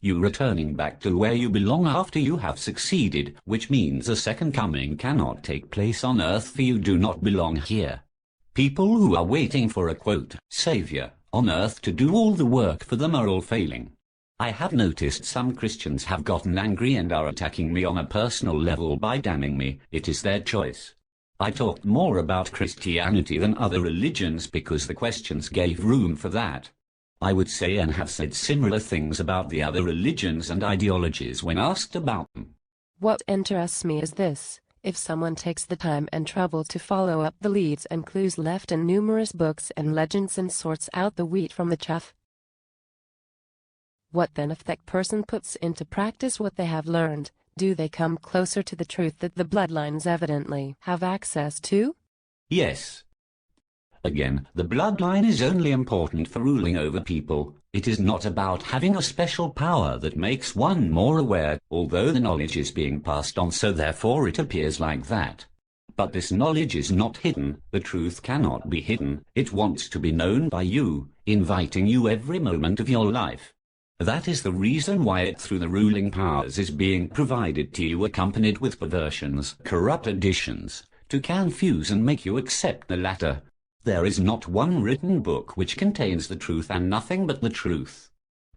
You returning back to where you belong after you have succeeded, which means a second coming cannot take place on earth, for you do not belong here. People who are waiting for a, quote, savior on earth to do all the work for them are all failing. I have noticed some Christians have gotten angry and are attacking me on a personal level by damning me. It is their choice. I talked more about Christianity than other religions because the questions gave room for that. I would say and have said similar things about the other religions and ideologies when asked about them. What interests me is this: if someone takes the time and trouble to follow up the leads and clues left in numerous books and legends and sorts out the wheat from the chaff, what then if that person puts into practice what they have learned? Do they come closer to the truth that the bloodlines evidently have access to? Yes. Again, the bloodline is only important for ruling over people. It is not about having a special power that makes one more aware, although the knowledge is being passed on, so therefore it appears like that. But this knowledge is not hidden. The truth cannot be hidden. It wants to be known by you, inviting you every moment of your life. That is the reason why it through the ruling powers is being provided to you, accompanied with perversions, corrupt additions, to confuse and make you accept the latter. There is not one written book which contains the truth and nothing but the truth.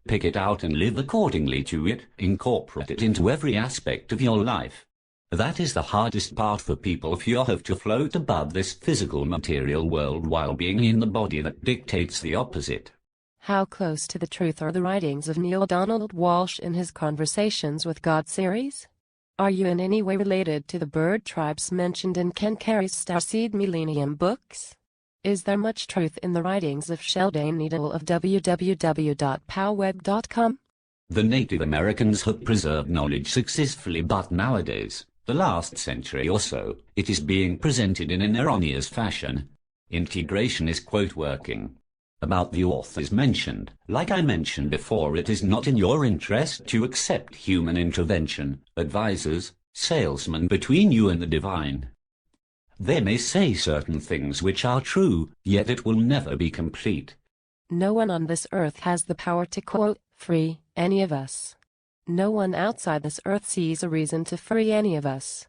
Pick it out and live accordingly to it, incorporate it into every aspect of your life. That is the hardest part for people if you have to float above this physical material world while being in the body that dictates the opposite. How close to the truth are the writings of Neil Donald Walsh in his Conversations with God series? Are you in any way related to the bird tribes mentioned in Ken Carey's Starseed Millennium books? Is there much truth in the writings of Sheldon Needle of www.powweb.com? The Native Americans have preserved knowledge successfully, but nowadays, the last century or so, it is being presented in an erroneous fashion. Integration is quote working. About the authors mentioned, like I mentioned before, it is not in your interest to accept human intervention, advisors, salesmen between you and the divine. They may say certain things which are true, yet it will never be complete. No one on this earth has the power to quote, free any of us. No one outside this earth sees a reason to free any of us.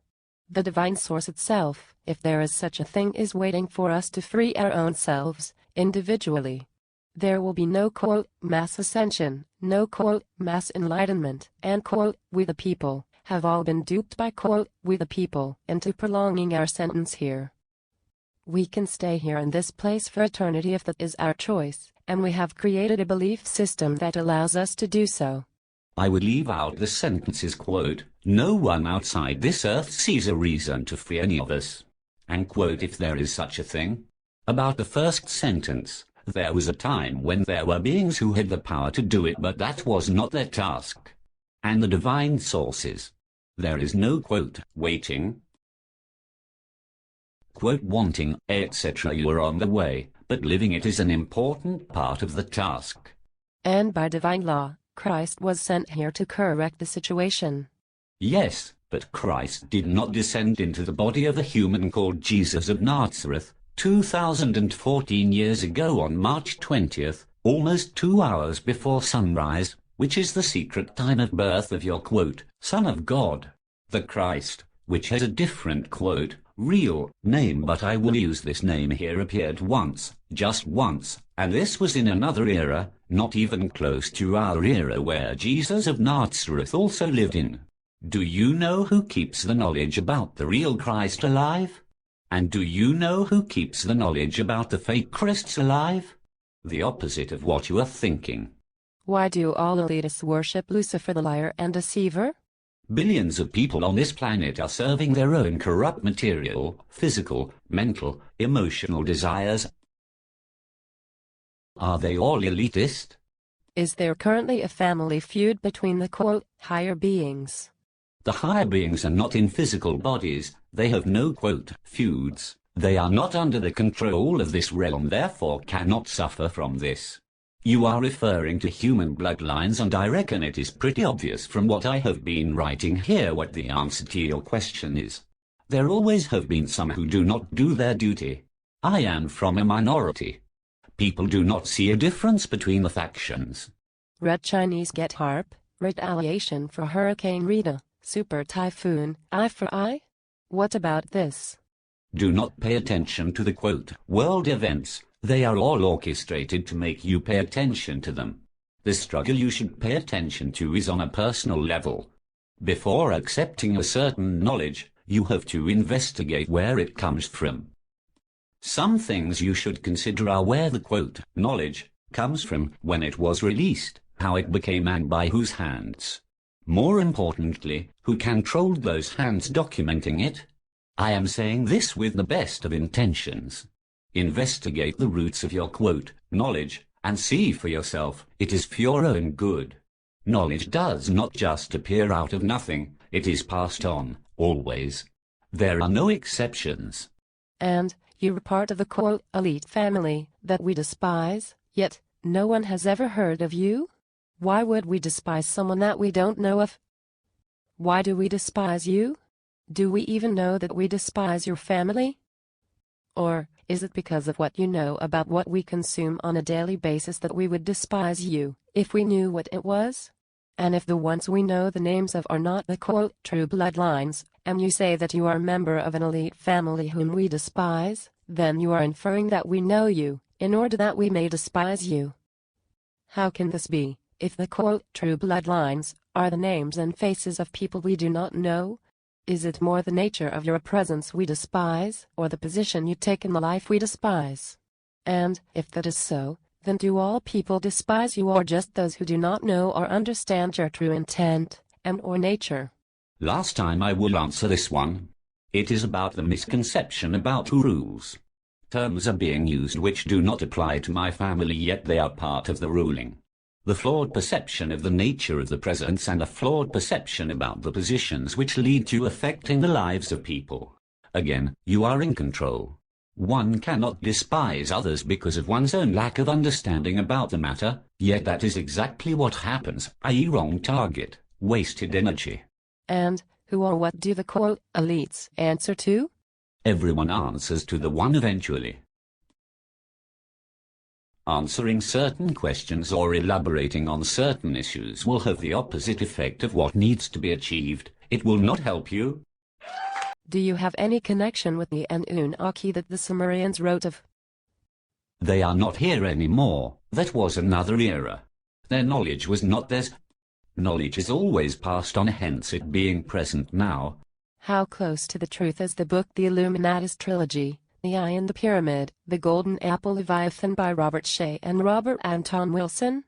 The divine source itself, if there is such a thing, is waiting for us to free our own selves, individually. There will be no quote, mass ascension, no quote, mass enlightenment, and quote, we the people have all been duped by quote, we the people, into prolonging our sentence here. We can stay here in this place for eternity if that is our choice, and we have created a belief system that allows us to do so. I would leave out the sentences quote, no one outside this earth sees a reason to free any of us, and quote, if there is such a thing. About the first sentence, there was a time when there were beings who had the power to do it, but that was not their task. And the divine sources. There is no quote, waiting, quote, wanting, etc. You are on the way, but living it is an important part of the task. And by divine law, Christ was sent here to correct the situation. Yes, but Christ did not descend into the body of a human called Jesus of Nazareth 2014 years ago on March 20th, almost 2 hours before sunrise, which is the secret time of birth of your quote, Son of God. The Christ, which has a different quote, real name, but I will use this name here, appeared once, just once, and this was in another era, not even close to our era where Jesus of Nazareth also lived in. Do you know who keeps the knowledge about the real Christ alive? And do you know who keeps the knowledge about the fake Christs alive? The opposite of what you are thinking. Why do all elitists worship Lucifer the liar and deceiver? Billions of people on this planet are serving their own corrupt material, physical, mental, emotional desires. Are they all elitist? Is there currently a family feud between the quote, higher beings? The higher beings are not in physical bodies, they have no quote, feuds, they are not under the control of this realm, therefore cannot suffer from this. You are referring to human bloodlines, and I reckon it is pretty obvious from what I have been writing here what the answer to your question is. There always have been some who do not do their duty. I am from a minority. People do not see a difference between the factions. Red Chinese get harp, retaliation for Hurricane Rita, super typhoon, eye for eye? What about this? Do not pay attention to the quote, world events. They are all orchestrated to make you pay attention to them. The struggle you should pay attention to is on a personal level. Before accepting a certain knowledge, you have to investigate where it comes from. Some things you should consider are where the quote, knowledge, comes from, when it was released, how it became, and by whose hands. More importantly, who controlled those hands documenting it. I am saying this with the best of intentions. Investigate the roots of your quote, knowledge, and see for yourself, it is for your own good. Knowledge does not just appear out of nothing, it is passed on, always. There are no exceptions. And you're part of the quote, elite family, that we despise, yet no one has ever heard of you? Why would we despise someone that we don't know of? Why do we despise you? Do we even know that we despise your family? Or is it because of what you know about what we consume on a daily basis that we would despise you, if we knew what it was? And if the ones we know the names of are not the quote, true bloodlines, and you say that you are a member of an elite family whom we despise, then you are inferring that we know you, in order that we may despise you. How can this be, if the quote, true bloodlines, are the names and faces of people we do not know? Is it more the nature of your presence we despise, or the position you take in the life we despise? And, if that is so, then do all people despise you, or just those who do not know or understand your true intent, and or nature? Last time I will answer this one. It is about the misconception about rules. Terms are being used which do not apply to my family, yet they are part of the ruling. The flawed perception of the nature of the presence and a flawed perception about the positions which lead to affecting the lives of people. Again, you are in control. One cannot despise others because of one's own lack of understanding about the matter, yet that is exactly what happens, i.e. wrong target, wasted energy. And who or what do the quote elites answer to? Everyone answers to the one eventually. Answering certain questions or elaborating on certain issues will have the opposite effect of what needs to be achieved. It will not help you. Do you have any connection with the Anunnaki that the Sumerians wrote of? They are not here anymore. That was another era. Their knowledge was not theirs. Knowledge is always passed on, hence it being present now. How close to the truth is the book The Illuminatus Trilogy, The Eye in the Pyramid, The Golden Apple Leviathan by Robert Shea and Robert Anton Wilson?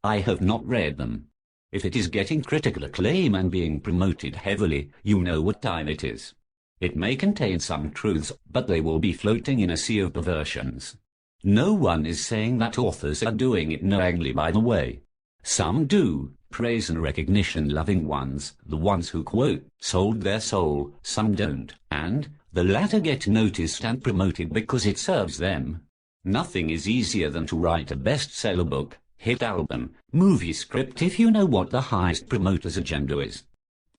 I have not read them. If it is getting critical acclaim and being promoted heavily, you know what time it is. It may contain some truths, but they will be floating in a sea of perversions. No one is saying that authors are doing it knowingly, by the way. Some do, praise and recognition-loving ones, the ones who, quote, sold their soul, some don't, and the latter get noticed and promoted because it serves them. Nothing is easier than to write a bestseller book, hit album, movie script if you know what the highest promoter's agenda is.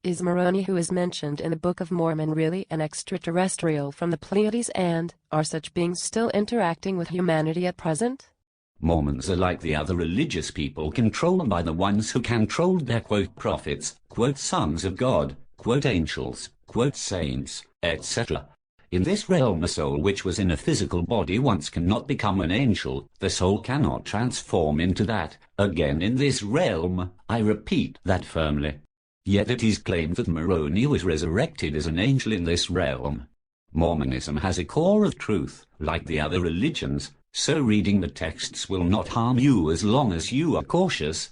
Is Moroni, who is mentioned in the Book of Mormon, really an extraterrestrial from the Pleiades, and are such beings still interacting with humanity at present? Mormons are like the other religious people, controlled by the ones who controlled their, quote, prophets, quote, sons of God, quote, angels, quote, saints, etc. In this realm, a soul which was in a physical body once cannot become an angel. The soul cannot transform into that. Again, in this realm, I repeat that firmly. Yet it is claimed that Moroni was resurrected as an angel in this realm. Mormonism has a core of truth, like the other religions, so reading the texts will not harm you as long as you are cautious.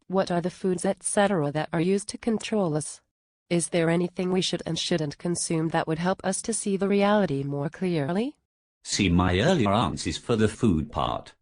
What are the foods, etc., that are used to control us? Is there anything we should and shouldn't consume that would help us to see the reality more clearly? See my earlier answers for the food part.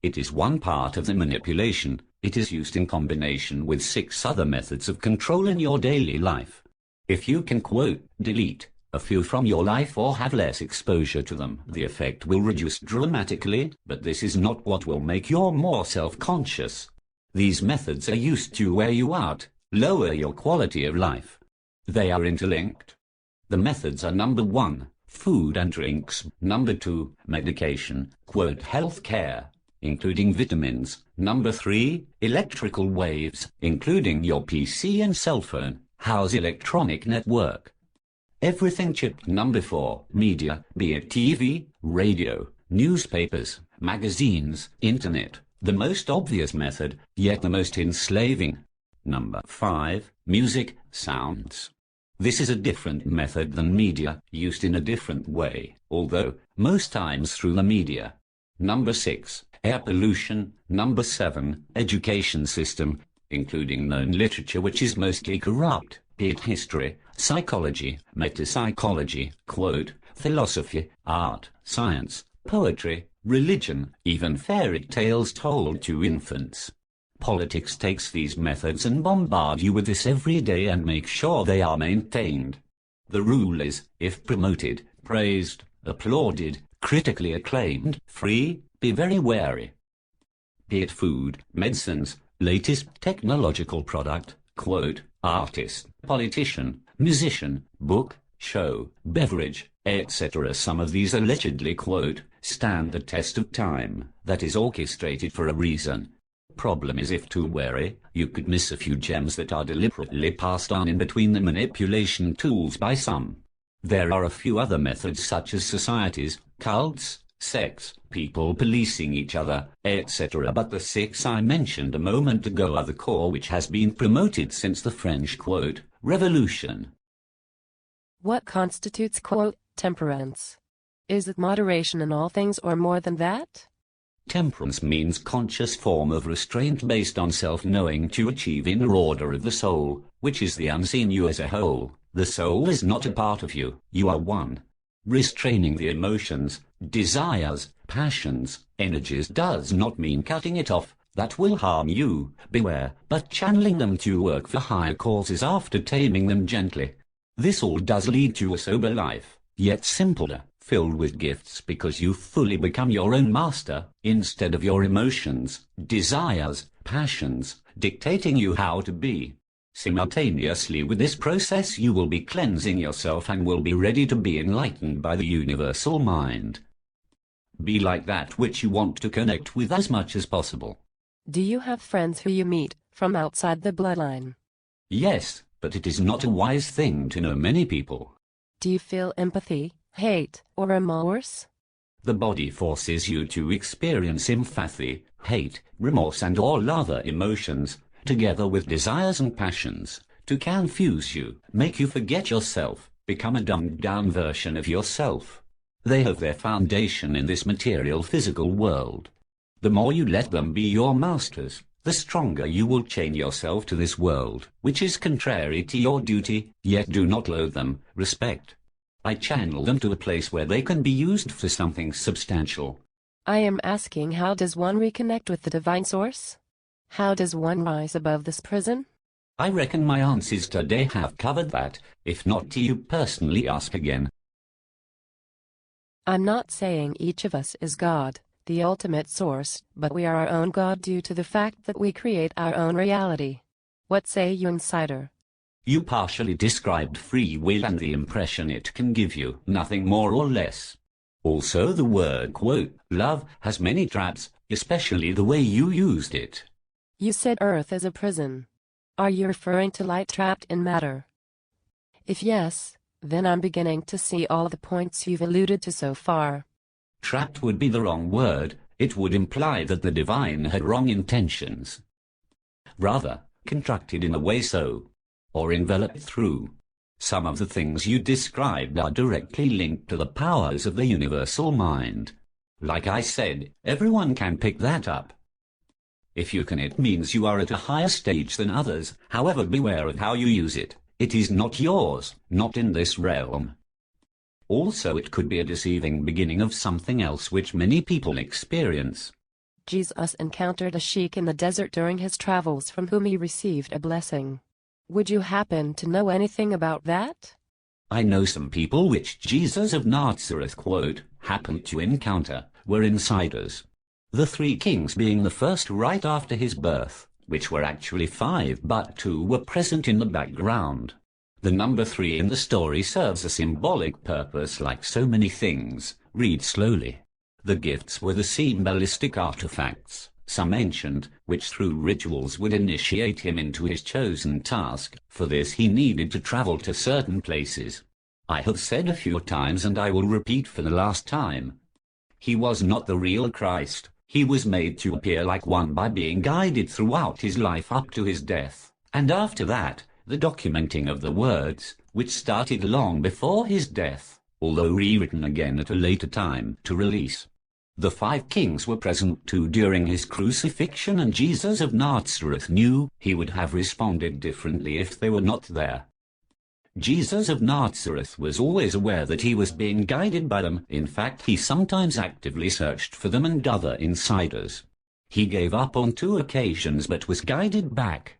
It is one part of the manipulation. It is used in combination with 6 other methods of control in your daily life. If you can, quote, delete a few from your life or have less exposure to them, the effect will reduce dramatically, but this is not what will make you more self-conscious. These methods are used to wear you out, lower your quality of life. They are interlinked. The methods are: number 1, food and drinks; number 2, medication, quote, health care, including vitamins; number 3, electrical waves, including your PC and cell phone, house electronic network. Everything chipped. Number 4, media, be it TV, radio, newspapers, magazines, internet, the most obvious method, yet the most enslaving. Number 5, music, sounds. This is a different method than media, used in a different way, although most times through the media. Number 6, air pollution. Number 7, education system, including known literature which is mostly corrupt, be it history, psychology, metapsychology, quote, philosophy, art, science, poetry, religion, even fairy tales told to infants. Politics takes these methods and bombard you with this every day and make sure they are maintained. The rule is, if promoted, praised, applauded, critically acclaimed, free, be very wary. Be it food, medicines, latest technological product, quote, artist, politician, musician, book, show, beverage, etc. Some of these allegedly, quote, stand the test of time, that is orchestrated for a reason. Problem is, if too wary, you could miss a few gems that are deliberately passed on in between the manipulation tools by some. There are a few other methods such as societies, cults, sects, people policing each other, etc. But the 6 I mentioned a moment ago are the core which has been promoted since the French, quote, Revolution. What constitutes, quote, temperance? Is it moderation in all things or more than that? Temperance means conscious form of restraint based on self-knowing to achieve inner order of the soul, which is the unseen you as a whole. The soul is not a part of you, you are one. Restraining the emotions, desires, passions, energies does not mean cutting it off. That will harm you, beware, but channeling them to work for higher causes after taming them gently. This all does lead to a sober life, yet simpler, filled with gifts because you fully become your own master, instead of your emotions, desires, passions, dictating you how to be. Simultaneously with this process you will be cleansing yourself and will be ready to be enlightened by the universal mind. Be like that which you want to connect with as much as possible. Do you have friends who you meet from outside the bloodline? Yes, but it is not a wise thing to know many people. Do you feel empathy, hate, or remorse? The body forces you to experience empathy, hate, remorse and all other emotions, together with desires and passions, to confuse you, make you forget yourself, become a dumbed-down version of yourself. They have their foundation in this material physical world. The more you let them be your masters, the stronger you will chain yourself to this world, which is contrary to your duty, yet do not loathe them, respect. I channel them to a place where they can be used for something substantial. I am asking, how does one reconnect with the divine source? How does one rise above this prison? I reckon my answers today have covered that. If not, do you personally ask again? I'm not saying each of us is God, the ultimate source, but we are our own God due to the fact that we create our own reality. What say you, insider? You partially described free will and the impression it can give you, nothing more or less. Also the word, quote, love, has many traps, especially the way you used it. You said Earth is a prison. Are you referring to light trapped in matter? If yes, then I'm beginning to see all the points you've alluded to so far. Trapped would be the wrong word. It would imply that the divine had wrong intentions. Rather, constructed in a way so, or enveloped through. Some of the things you described are directly linked to the powers of the universal mind. Like I said, everyone can pick that up. If you can, it means you are at a higher stage than others. However, beware of how you use it. It is not yours, not in this realm. Also, it could be a deceiving beginning of something else which many people experience. Jesus encountered a sheik in the desert during his travels from whom he received a blessing. Would you happen to know anything about that? I know some people which Jesus of Nazareth, quote, happened to encounter, were insiders. The 3 kings being the first right after his birth, which were actually 5 but 2 were present in the background. The number 3 in the story serves a symbolic purpose like so many things. Read slowly. The gifts were the symbolistic artifacts, some ancient, which through rituals would initiate him into his chosen task. For this he needed to travel to certain places. I have said a few times and I will repeat for the last time. He was not the real Christ. He was made to appear like one by being guided throughout his life up to his death, and after that, the documenting of the words, which started long before his death, although rewritten again at a later time to release. The 5 kings were present too during his crucifixion, and Jesus of Nazareth knew he would have responded differently if they were not there. Jesus of Nazareth was always aware that he was being guided by them. In fact, he sometimes actively searched for them and other insiders. He gave up on 2 occasions but was guided back.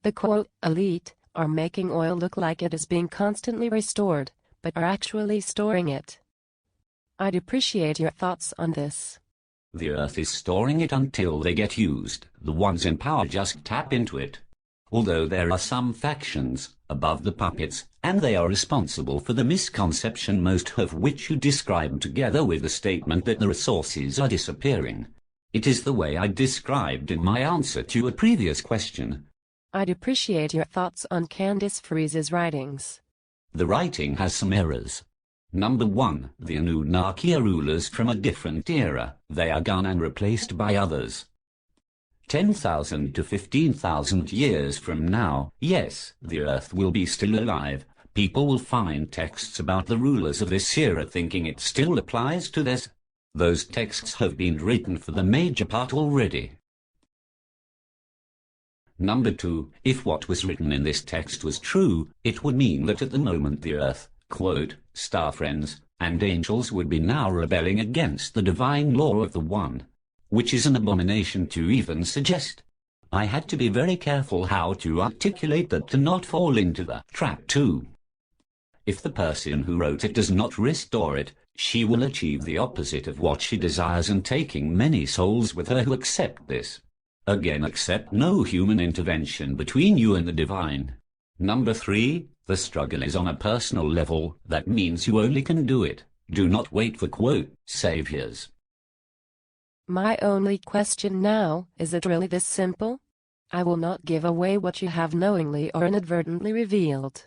The quote, elite, are making oil look like it is being constantly restored, but are actually storing it. I'd appreciate your thoughts on this. The earth is storing it until they get used. The ones in power just tap into it. Although there are some factions above the puppets, and they are responsible for the misconception, most of which you describe together with the statement that the resources are disappearing. It is the way I described in my answer to a previous question. I'd appreciate your thoughts on Candice Freeze's writings. The writing has some errors. Number 1, the Anunnaki are rulers from a different era. They are gone and replaced by others. 10,000 to 15,000 years from now, yes, the earth will be still alive. People will find texts about the rulers of this era thinking it still applies to this. Those texts have been written for the major part already. Number 2, if what was written in this text was true, it would mean that at the moment the earth, quote, star friends, and angels would be now rebelling against the divine law of the One, which is an abomination to even suggest. I had to be very careful how to articulate that to not fall into the trap too. If the person who wrote it does not restore it, she will achieve the opposite of what she desires, and taking many souls with her who accept this. Again, accept no human intervention between you and the divine. Number 3, the struggle is on a personal level. That means you only can do it. Do not wait for, quote, saviors. My only question now, is it really this simple? I will not give away what you have knowingly or inadvertently revealed.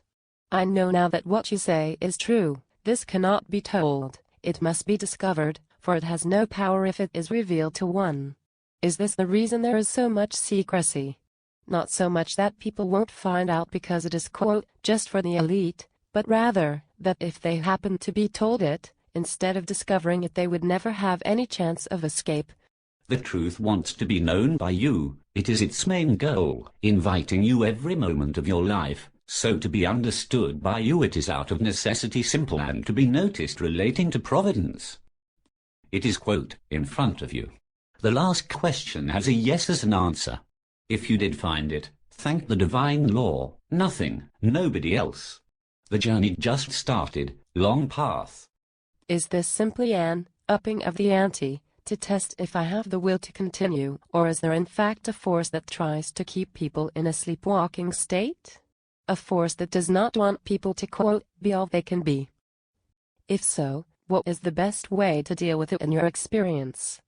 I know now that what you say is true. This cannot be told, it must be discovered, for it has no power if it is revealed to one. Is this the reason there is so much secrecy? Not so much that people won't find out because it is, quote, just for the elite, but rather, that if they happen to be told it, instead of discovering it, they would never have any chance of escape. The truth wants to be known by you. It is its main goal, inviting you every moment of your life. So to be understood by you, it is out of necessity simple, and to be noticed relating to providence. It is, quote, in front of you. The last question has a yes as an answer. If you did find it, thank the divine law, nothing, nobody else. The journey just started, long path. Is this simply an upping of the ante, to test if I have the will to continue, or is there in fact a force that tries to keep people in a sleepwalking state? A force that does not want people to, quote, be all they can be? If so, what is the best way to deal with it in your experience?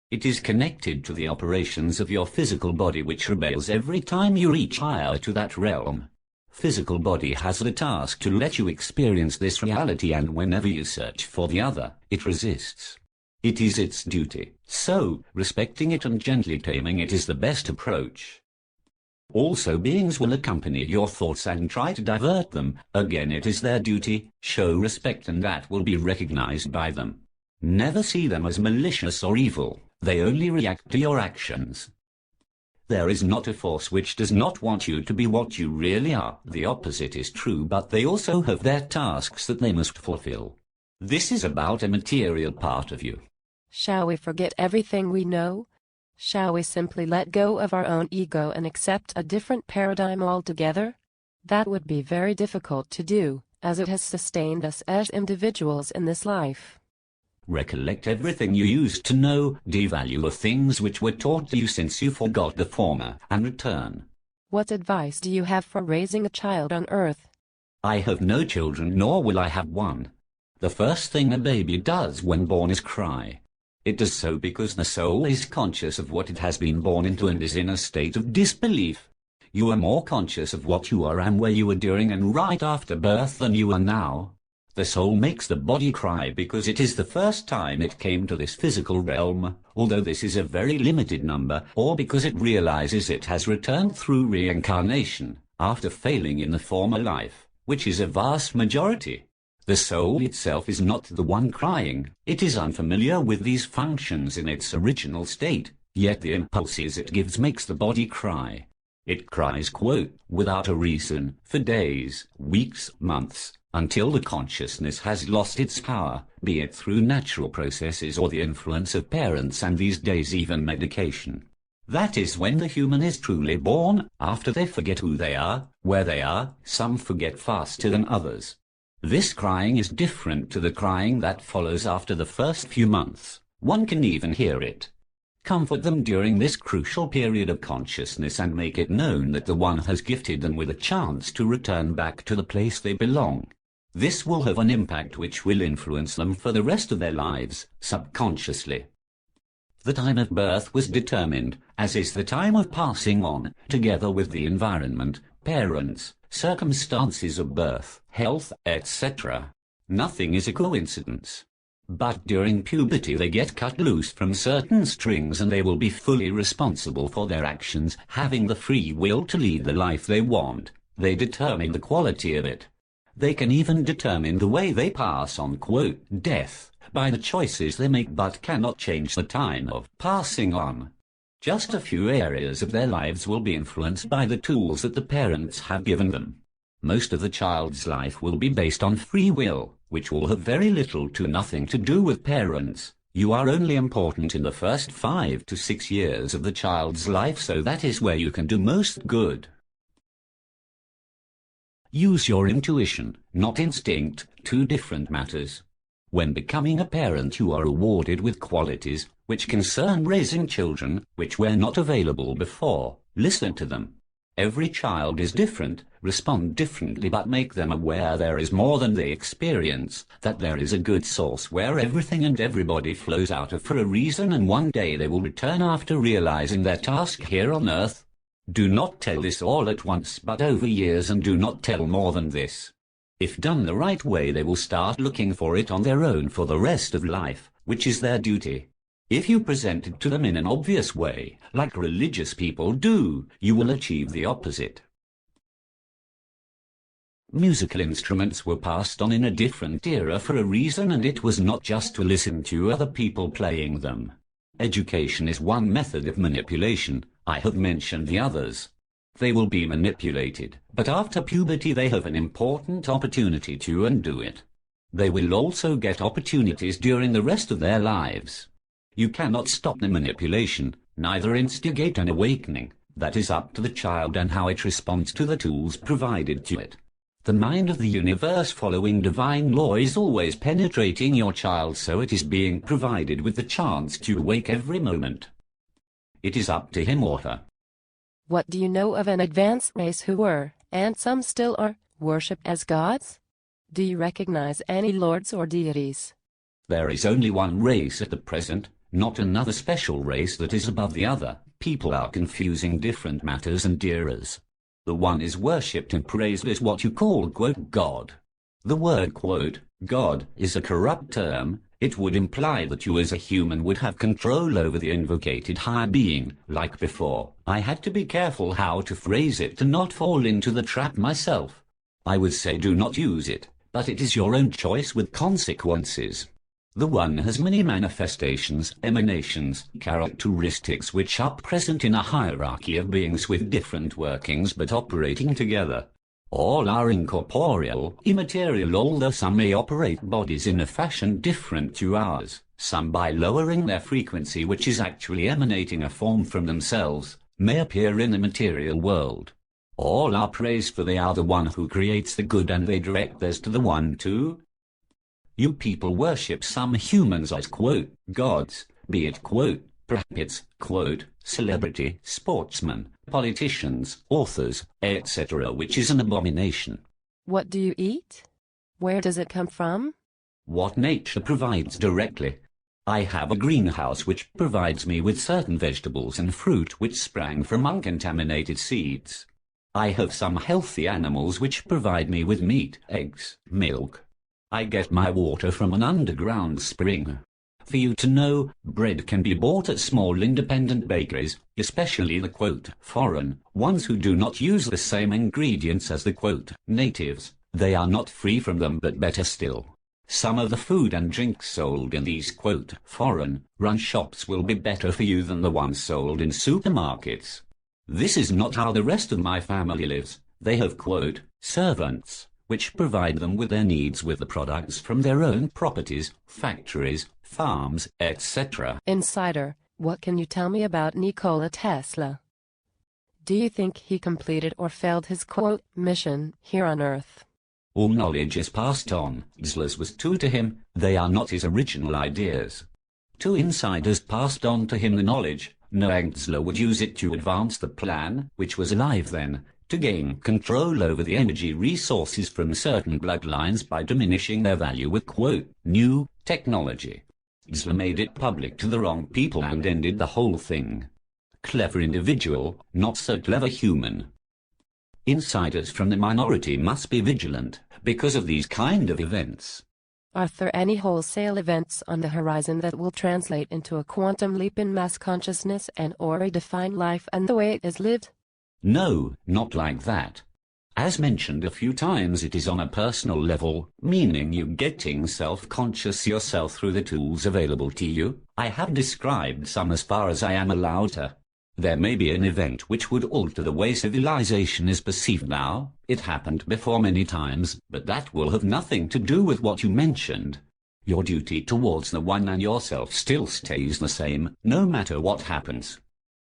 It is connected to the operations of your physical body, which rebels every time you reach higher to that realm. Physical body has the task to let you experience this reality, and whenever you search for the other, it resists. It is its duty, so respecting it and gently taming it is the best approach. Also, beings will accompany your thoughts and try to divert them. Again, it is their duty. Show respect, and that will be recognized by them. Never see them as malicious or evil. They only react to your actions. There is not a force which does not want you to be what you really are. The opposite is true, but they also have their tasks that they must fulfill. This is about a material part of you. Shall we forget everything we know? Shall we simply let go of our own ego and accept a different paradigm altogether? That would be very difficult to do, as it has sustained us as individuals in this life. Recollect everything you used to know, devalue the things which were taught to you since you forgot the former, and return. What advice do you have for raising a child on earth? I have no children, nor will I have one. The first thing a baby does when born is cry. It does so because the soul is conscious of what it has been born into and is in a state of disbelief. You are more conscious of what you are and where you were during and right after birth than you are now. The soul makes the body cry because it is the first time it came to this physical realm, although this is a very limited number, or because it realizes it has returned through reincarnation, after failing in the former life, which is a vast majority. The soul itself is not the one crying. It is unfamiliar with these functions in its original state, yet the impulses it gives makes the body cry. It cries, quote, without a reason, for days, weeks, months, until the consciousness has lost its power, be it through natural processes or the influence of parents, and these days even medication. That is when the human is truly born. After they forget who they are, where they are, some forget faster than others. This crying is different to the crying that follows after the first few months. One can even hear it. Comfort them during this crucial period of consciousness and make it known that the One has gifted them with a chance to return back to the place they belong. This will have an impact which will influence them for the rest of their lives, subconsciously. The time of birth was determined, as is the time of passing on, together with the environment, parents, circumstances of birth, health, etc. Nothing is a coincidence. But during puberty they get cut loose from certain strings, and they will be fully responsible for their actions, having the free will to lead the life they want. They determine the quality of it. They can even determine the way they pass on, quote, death, by the choices they make, but cannot change the time of passing on. Just a few areas of their lives will be influenced by the tools that the parents have given them. Most of the child's life will be based on free will, which will have very little to nothing to do with parents. You are only important in the first 5 to 6 years of the child's life, so that is where you can do most good. Use your intuition, not instinct, 2 different matters. When becoming a parent, you are rewarded with qualities which concern raising children, which were not available before. Listen to them. Every child is different, respond differently, but make them aware there is more than they experience, that there is a good source where everything and everybody flows out of for a reason, and one day they will return after realizing their task here on earth. Do not tell this all at once, but over years, and do not tell more than this. If done the right way, they will start looking for it on their own for the rest of life, which is their duty. If you present it to them in an obvious way, like religious people do, you will achieve the opposite. Musical instruments were passed on in a different era for a reason, and it was not just to listen to other people playing them. Education is one method of manipulation. I have mentioned the others. They will be manipulated, but after puberty they have an important opportunity to undo it. They will also get opportunities during the rest of their lives. You cannot stop the manipulation, neither instigate an awakening. That is up to the child and how it responds to the tools provided to it. The mind of the universe, following divine law, is always penetrating your child, so it is being provided with the chance to awake every moment. It is up to him or her. What do you know of an advanced race who were, and some still are, worshipped as gods? Do you recognize any lords or deities? There is only one race at the present, not another special race that is above the other. People are confusing different matters and eras. The one is worshipped and praised as what you call, quote, God. The word, quote, God is a corrupt term. It would imply that you as a human would have control over the invocated higher being, like before. I had to be careful how to phrase it to not fall into the trap myself. I would say do not use it, but it is your own choice with consequences. The one has many manifestations, emanations, characteristics which are present in a hierarchy of beings with different workings but operating together. All are incorporeal, immaterial, although some may operate bodies in a fashion different to ours, some by lowering their frequency, which is actually emanating a form from themselves, may appear in the material world. All are praised, for they are the one who creates the good, and they direct theirs to the one too. You people worship some humans as, quote, gods, be it, quote, brackets, quote, celebrity, sportsmen, politicians, authors, etc., which is an abomination. What do you eat? Where does it come from? What nature provides directly. I have a greenhouse which provides me with certain vegetables and fruit which sprang from uncontaminated seeds. I have some healthy animals which provide me with meat, eggs, milk. I get my water from an underground spring. For you to know, bread can be bought at small independent bakeries, especially the, quote, foreign ones who do not use the same ingredients as the, quote, natives. They are not free from them, but better still. Some of the food and drinks sold in these, quote, foreign run shops will be better for you than the ones sold in supermarkets. This is not how the rest of my family lives. They have, quote, servants, which provide them with their needs with the products from their own properties, factories, farms, etc. Insider, what can you tell me about Nikola Tesla? Do you think he completed or failed his, quote, mission here on Earth? All knowledge is passed on. Tesla's was true to him. They are not his original ideas. 2 insiders passed on to him the knowledge. Knowing Tesla would use it to advance the plan, which was alive then, to gain control over the energy resources from certain bloodlines by diminishing their value with, quote, new technology. Tesla made it public to the wrong people and ended the whole thing. Clever individual, not so clever human. Insiders from the minority must be vigilant because of these kind of events. Are there any wholesale events on the horizon that will translate into a quantum leap in mass consciousness and or redefine life and the way it is lived? No, not like that. As mentioned a few times, it is on a personal level, meaning you getting self-conscious yourself through the tools available to you. I have described some as far as I am allowed to. There may be an event which would alter the way civilization is perceived now. It happened before many times, but that will have nothing to do with what you mentioned. Your duty towards the one and yourself still stays the same, no matter what happens.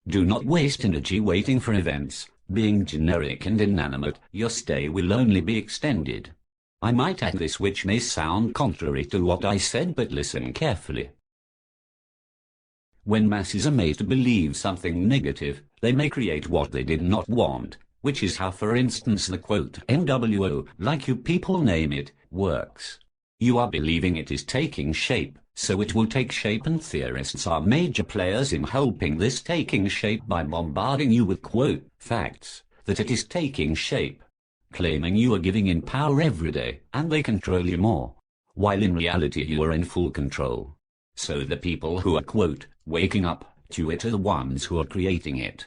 Do not waste energy waiting for events. Being generic and inanimate, your stay will only be extended. I might add this, which may sound contrary to what I said, but listen carefully. When masses are made to believe something negative, they may create what they did not want, which is how, for instance, the quote, NWO, like you people name it, works. You are believing it is taking shape, so it will take shape, and theorists are major players in helping this taking shape by bombarding you with, quote, facts, that it is taking shape, claiming you are giving in power every day, and they control you more, while in reality you are in full control. So the people who are, quote, waking up to it are the ones who are creating it.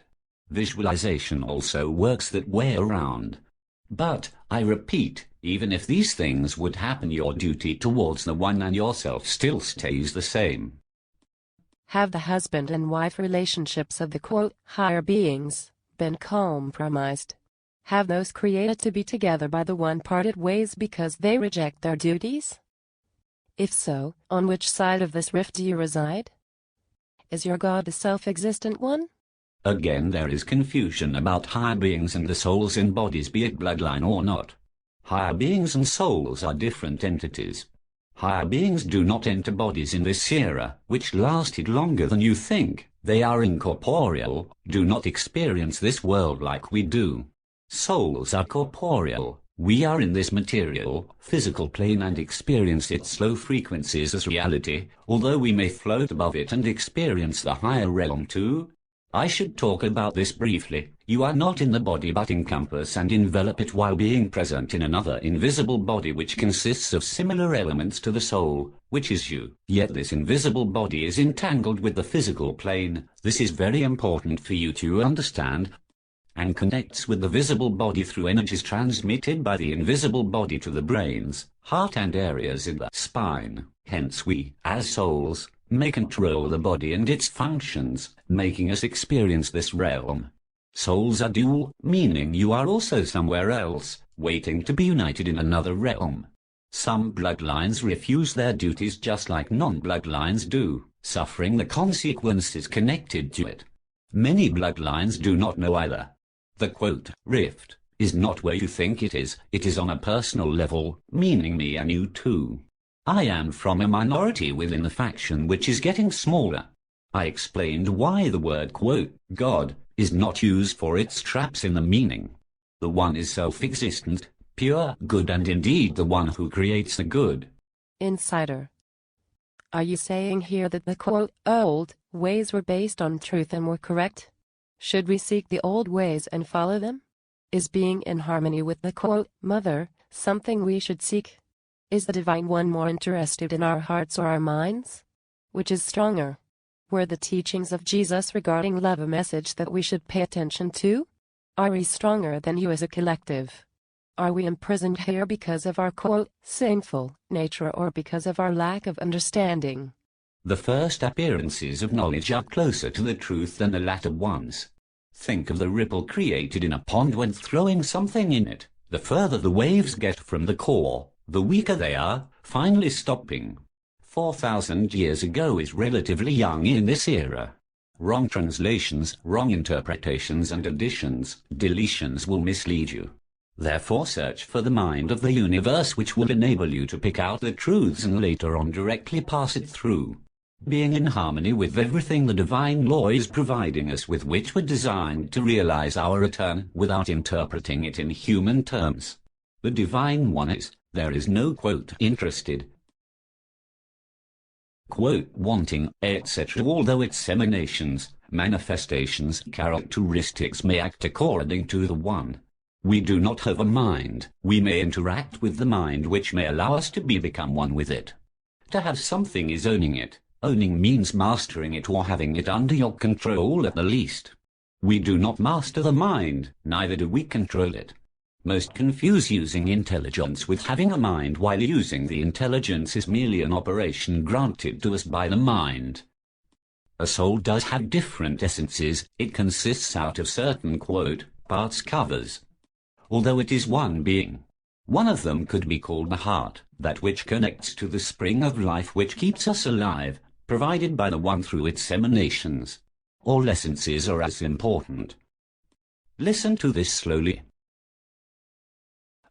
Visualization also works that way around. But, I repeat, even if these things would happen, your duty towards the one and yourself still stays the same. Have the husband and wife relationships of the, quote, higher beings been compromised? Have those created to be together by the one parted ways because they reject their duties? If so, on which side of this rift do you reside? Is your God the self-existent one? Again, there is confusion about higher beings and the souls in bodies, be it bloodline or not. Higher beings and souls are different entities. Higher beings do not enter bodies in this era, which lasted longer than you think. They are incorporeal, do not experience this world like we do. Souls are corporeal. We are in this material, physical plane and experience its slow frequencies as reality, although we may float above it and experience the higher realm too. I should talk about this briefly. You are not in the body but encompass and envelop it while being present in another invisible body which consists of similar elements to the soul, which is you. Yet this invisible body is entangled with the physical plane. This is very important for you to understand, and connects with the visible body through energies transmitted by the invisible body to the brains, heart and areas in the spine. Hence we, as souls, may control the body and its functions, making us experience this realm. Souls are dual, meaning you are also somewhere else, waiting to be united in another realm. Some bloodlines refuse their duties just like non-bloodlines do, suffering the consequences connected to it. Many bloodlines do not know either. The quote, rift, is not where you think it is on a personal level, meaning me and you too. I am from a minority within the faction which is getting smaller. I explained why the word, quote, God, is not used for its traps in the meaning. The one is self-existent, pure, good, and indeed the one who creates the good. Insider. Are you saying here that the, quote, old ways were based on truth and were correct? Should we seek the old ways and follow them? Is being in harmony with the, quote, mother, something we should seek? Is the Divine One more interested in our hearts or our minds? Which is stronger? Were the teachings of Jesus regarding love a message that we should pay attention to? Are we stronger than you as a collective? Are we imprisoned here because of our, quote, sinful nature or because of our lack of understanding? The first appearances of knowledge are closer to the truth than the latter ones. Think of the ripple created in a pond when throwing something in it. The further the waves get from the core, the weaker they are, finally stopping. 4,000 years ago is relatively young in this era. Wrong translations, wrong interpretations and additions, deletions will mislead you. Therefore search for the mind of the universe which will enable you to pick out the truths and later on directly pass it through. Being in harmony with everything the divine law is providing us with, which were designed to realize our return without interpreting it in human terms. The divine one is, there is no, quote, interested, quote, wanting, etc. Although its emanations, manifestations, characteristics may act according to the one. We do not have a mind. We may interact with the mind which may allow us to become one with it. To have something is owning it. Owning means mastering it or having it under your control at the least. We do not master the mind, neither do we control it. Most confuse using intelligence with having a mind, while using the intelligence is merely an operation granted to us by the mind. A soul does have different essences, it consists out of certain, quote, parts covers. Although it is one being. One of them could be called the heart, that which connects to the spring of life which keeps us alive, provided by the one through its emanations. All essences are as important. Listen to this slowly.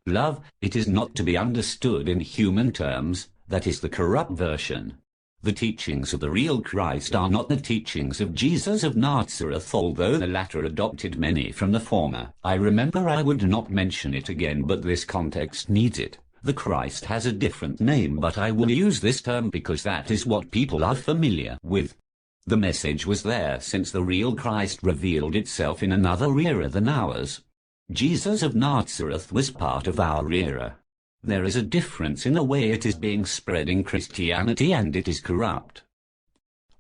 Love, it is not to be understood in human terms, that is the corrupt version. The teachings of the real Christ are not the teachings of Jesus of Nazareth, although the latter adopted many from the former. I remember I would not mention it again, but this context needs it. The Christ has a different name, but I will use this term because that is what people are familiar with. The message was there since the real Christ revealed itself in another era than ours. Jesus of Nazareth was part of our era. There is a difference in the way it is being spread in Christianity, and it is corrupt.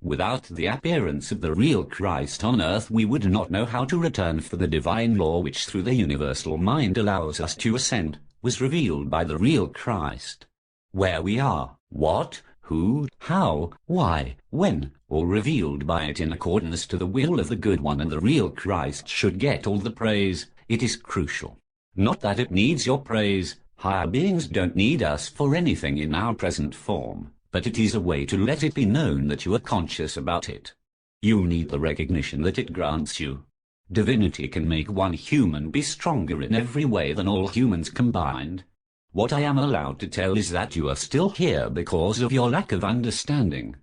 Without the appearance of the real Christ on earth, we would not know how to return, for the divine law which through the universal mind allows us to ascend, was revealed by the real Christ. Where we are, what, who, how, why, when, all revealed by it in accordance to the will of the good one, and the real Christ should get all the praise. It is crucial. Not that it needs your praise. Higher beings don't need us for anything in our present form, but it is a way to let it be known that you are conscious about it. You need the recognition that it grants you. Divinity can make one human be stronger in every way than all humans combined. What I am allowed to tell is that you are still here because of your lack of understanding.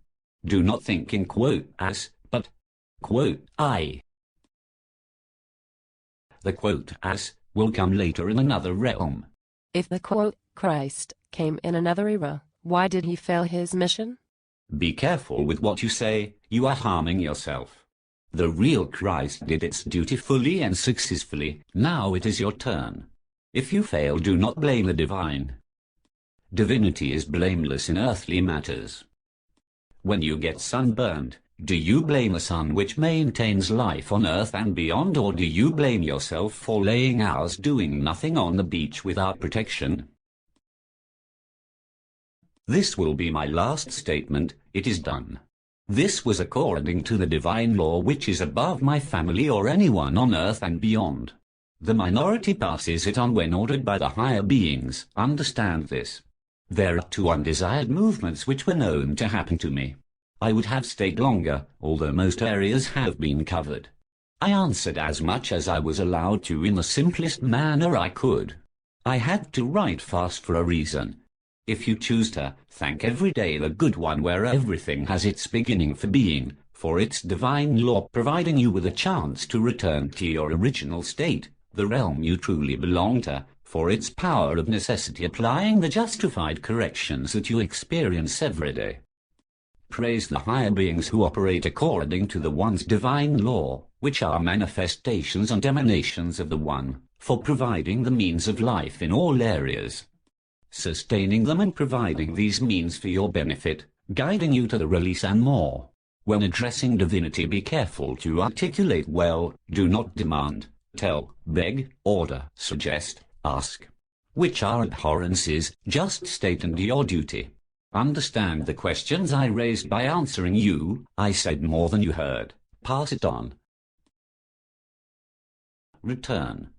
Do not think in quote as, but quote I. The quote as will come later in another realm. If the quote Christ came in another era, why did he fail his mission? Be careful with what you say, you are harming yourself. The real Christ did its duty fully and successfully, now it is your turn. If you fail, do not blame the divine. Divinity is blameless in earthly matters. When you get sunburned, do you blame the sun which maintains life on earth and beyond, or do you blame yourself for laying hours doing nothing on the beach without protection? This will be my last statement. It is done. This was according to the divine law which is above my family or anyone on earth and beyond. The minority passes it on when ordered by the higher beings. Understand this. There are two undesired movements which were known to happen to me. I would have stayed longer, although most areas have been covered. I answered as much as I was allowed to in the simplest manner I could. I had to write fast for a reason. If you choose to, thank every day the good one where everything has its beginning for being, for its divine law providing you with a chance to return to your original state, the realm you truly belong to, for its power of necessity applying the justified corrections that you experience every day. Praise the higher beings who operate according to the One's divine law, which are manifestations and emanations of the One, for providing the means of life in all areas, sustaining them and providing these means for your benefit, guiding you to the release and more. When addressing divinity, be careful to articulate well. Do not demand, tell, beg, order, suggest, ask, which are abhorrences. Just state and do your duty. Understand the questions I raised by answering you. I said more than you heard. Pass it on. Return.